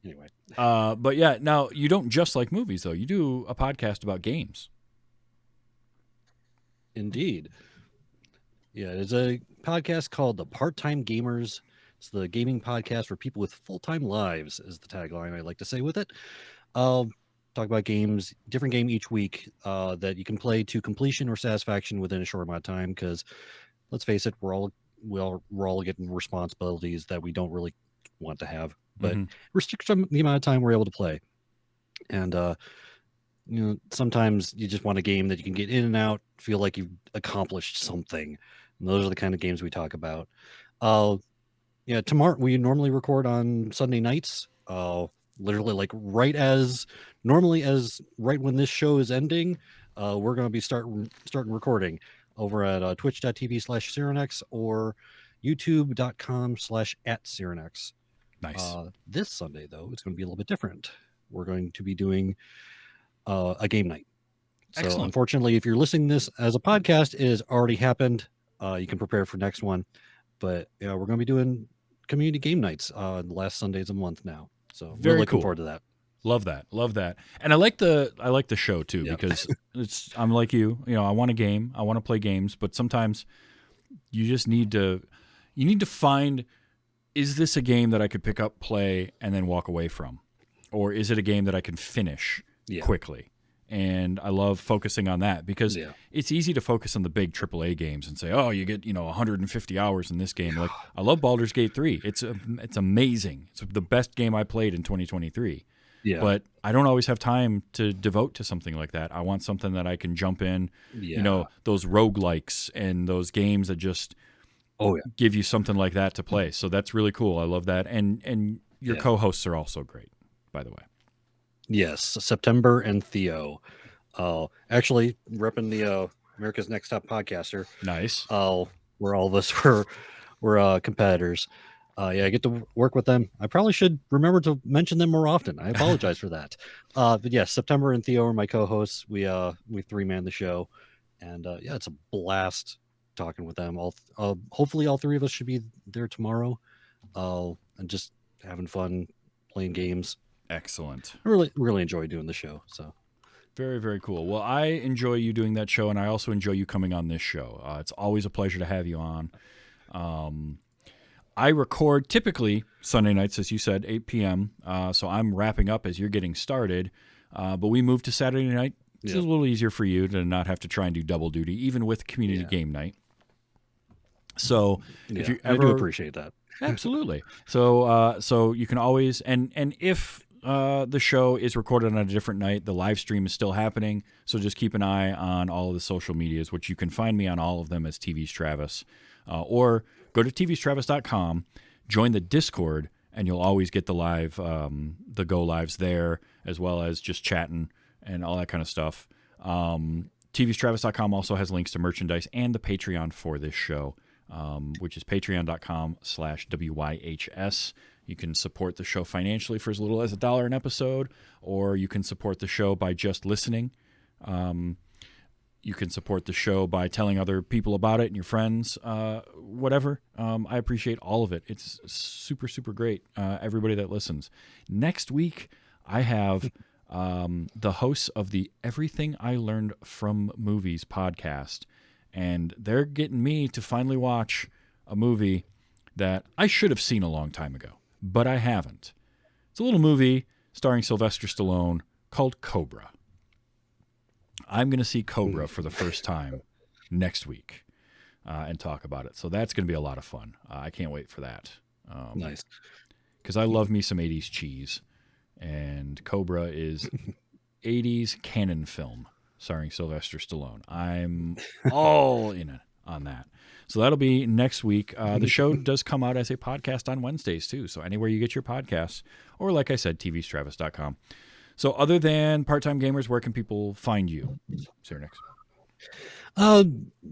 Anyway. But yeah, now you don't just like movies, though. You do a podcast about games. Indeed. Yeah, it's a podcast called The Part-Time Gamers. It's the gaming podcast for people with full-time lives, is the tagline I like to say with it. I'll talk about games, different game each week that you can play to completion or satisfaction within a short amount of time. Because let's face it, we're all getting responsibilities that we don't really want to have, but restricts the amount of time we're able to play. And you know, sometimes you just want a game that you can get in and out, feel like you've accomplished something. And those are the kind of games we talk about. Tomorrow we normally record on Sunday nights. Literally like right when this show is ending, we're going to be starting recording over at twitch.tv/Searanex or youtube.com/@Searanex. Nice. This Sunday, though, it's going to be a little bit different. We're going to be doing a game night. Excellent. So unfortunately, if you're listening to this as a podcast, it has already happened. You can prepare for next one. But we're going to be doing community game nights the last Sundays of the month now. So very looking cool. forward to that. Love that. And I like the show too, because I'm like you know, I want a game, I want to play games, but sometimes you just need to find, is this a game that I could pick up, play, and then walk away from? Or is it a game that I can finish quickly? And I love focusing on that, because it's easy to focus on the big AAA games and say, oh, you get 150 hours in this game. Like, I love Baldur's Gate 3. It's amazing. It's the best game I played in 2023. Yeah. But I don't always have time to devote to something like that. I want something that I can jump in, those roguelikes and those games that just give you something like that to play. So that's really cool. I love that. And your co-hosts are also great, by the way. Yes, September and Theo. Actually, repping the America's Next Top Podcaster. Nice. Where all of us were competitors. Yeah, I get to work with them. I probably should remember to mention them more often. I apologize for that. But yes, September and Theo are my co-hosts. We 3-man the show, and yeah, it's a blast talking with them. Hopefully all three of us should be there tomorrow, and just having fun playing games. Excellent. I really enjoy doing the show. So very, very cool. Well, I enjoy you doing that show, and I also enjoy you coming on this show. It's always a pleasure to have you on. I record typically Sunday nights, as you said, 8 p.m. So I'm wrapping up as you're getting started. But we moved to Saturday night. It's a little easier for you to not have to try and do double duty, even with community game night. So if you ever, I do appreciate that. Absolutely. So you can always, and if the show is recorded on a different night, the live stream is still happening. So just keep an eye on all of the social medias, which you can find me on all of them as TV's Travis, or go to tvstravis.com, join the Discord, and you'll always get the live, the go lives there, as well as just chatting and all that kind of stuff. tvstravis.com also has links to merchandise and the Patreon for this show, which is patreon.com/WYHS. You can support the show financially for as little as $1 an episode, or you can support the show by just listening. You can support the show by telling other people about it and your friends, whatever. I appreciate all of it. It's super, super great, everybody that listens. Next week, I have the hosts of the Everything I Learned from Movies podcast, and they're getting me to finally watch a movie that I should have seen a long time ago, but I haven't. It's a little movie starring Sylvester Stallone called Cobra. I'm going to see Cobra for the first time next week and talk about it. So that's going to be a lot of fun. I can't wait for that. Nice. Because I love me some 80s cheese. And Cobra is 80s canon film starring Sylvester Stallone. I'm all in on that. So that'll be next week. The show does come out as a podcast on Wednesdays, too. So anywhere you get your podcasts, or like I said, tvstravis.com. So other than Part-Time Gamers, where can people find you, Searanex?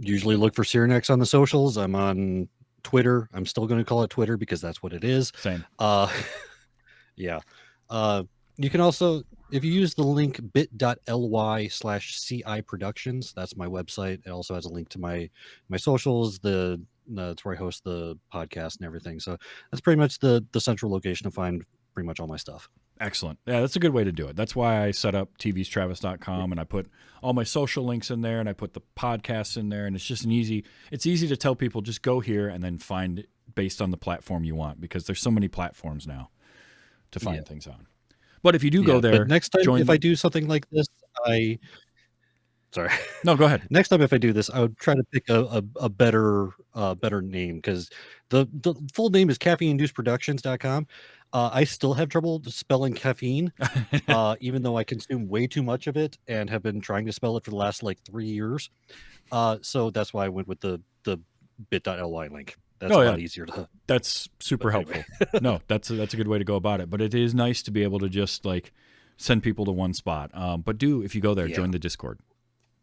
Usually look for Searanex on the socials. I'm on Twitter. I'm still going to call it Twitter because that's what it is. Same. Yeah. You can also, if you use the link bit.ly/CI Productions, that's my website. It also has a link to my socials, that's where I host the podcast and everything. So that's pretty much the central location to find pretty much all my stuff. Excellent. Yeah, that's a good way to do it. That's why I set up tvstravis.com, and I put all my social links in there, and I put the podcasts in there, and it's just it's easy to tell people just go here and then find it based on the platform you want, because there's so many platforms now to find things on. But if you do go there, but next time if I do something like this, sorry. No, go ahead. Next time if I do this, I would try to pick a better name, because the full name is caffeineinducedproductions.com. I still have trouble spelling caffeine, even though I consume way too much of it and have been trying to spell it for the last 3 years. So that's why I went with the bit.ly link. That's a lot easier to. That's super helpful. No, that's a good way to go about it. But it is nice to be able to just send people to one spot. But if you go there, join the Discord.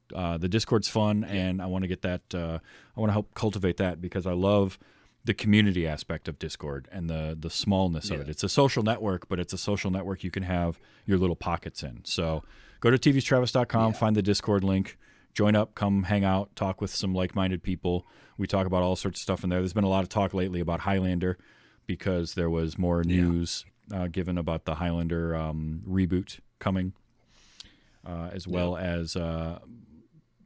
The Discord's fun, and I want to get that. I want to help cultivate that, because I love the community aspect of Discord and the smallness of it. It's a social network, but it's a social network you can have your little pockets in. So go to tvstravis.com, find the Discord link, join up, come hang out, talk with some like-minded people. We talk about all sorts of stuff in there. There's been a lot of talk lately about Highlander, because there was more news given about the Highlander reboot coming, as well as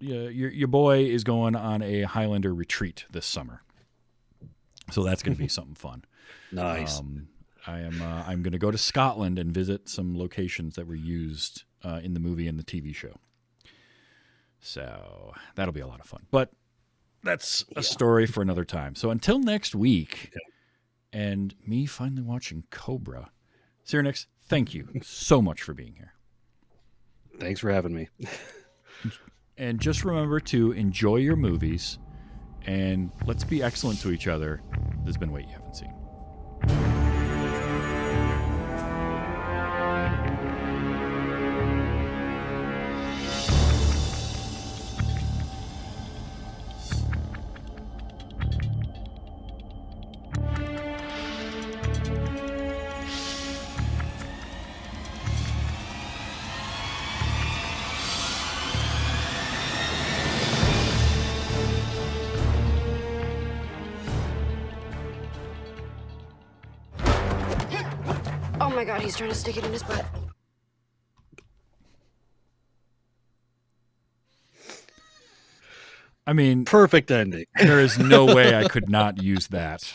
your boy is going on a Highlander retreat this summer. So that's going to be something fun. Nice. I'm going to go to Scotland and visit some locations that were used in the movie and the TV show. So that'll be a lot of fun. But that's a story for another time. So until next week, and me finally watching Cobra, Searanex, thank you so much for being here. Thanks for having me. And just remember to enjoy your movies, and let's be excellent to each other. There's been weight you haven't seen. Oh my god, he's trying to stick it in his butt. I mean, Perfect ending. there is no way I could not use that.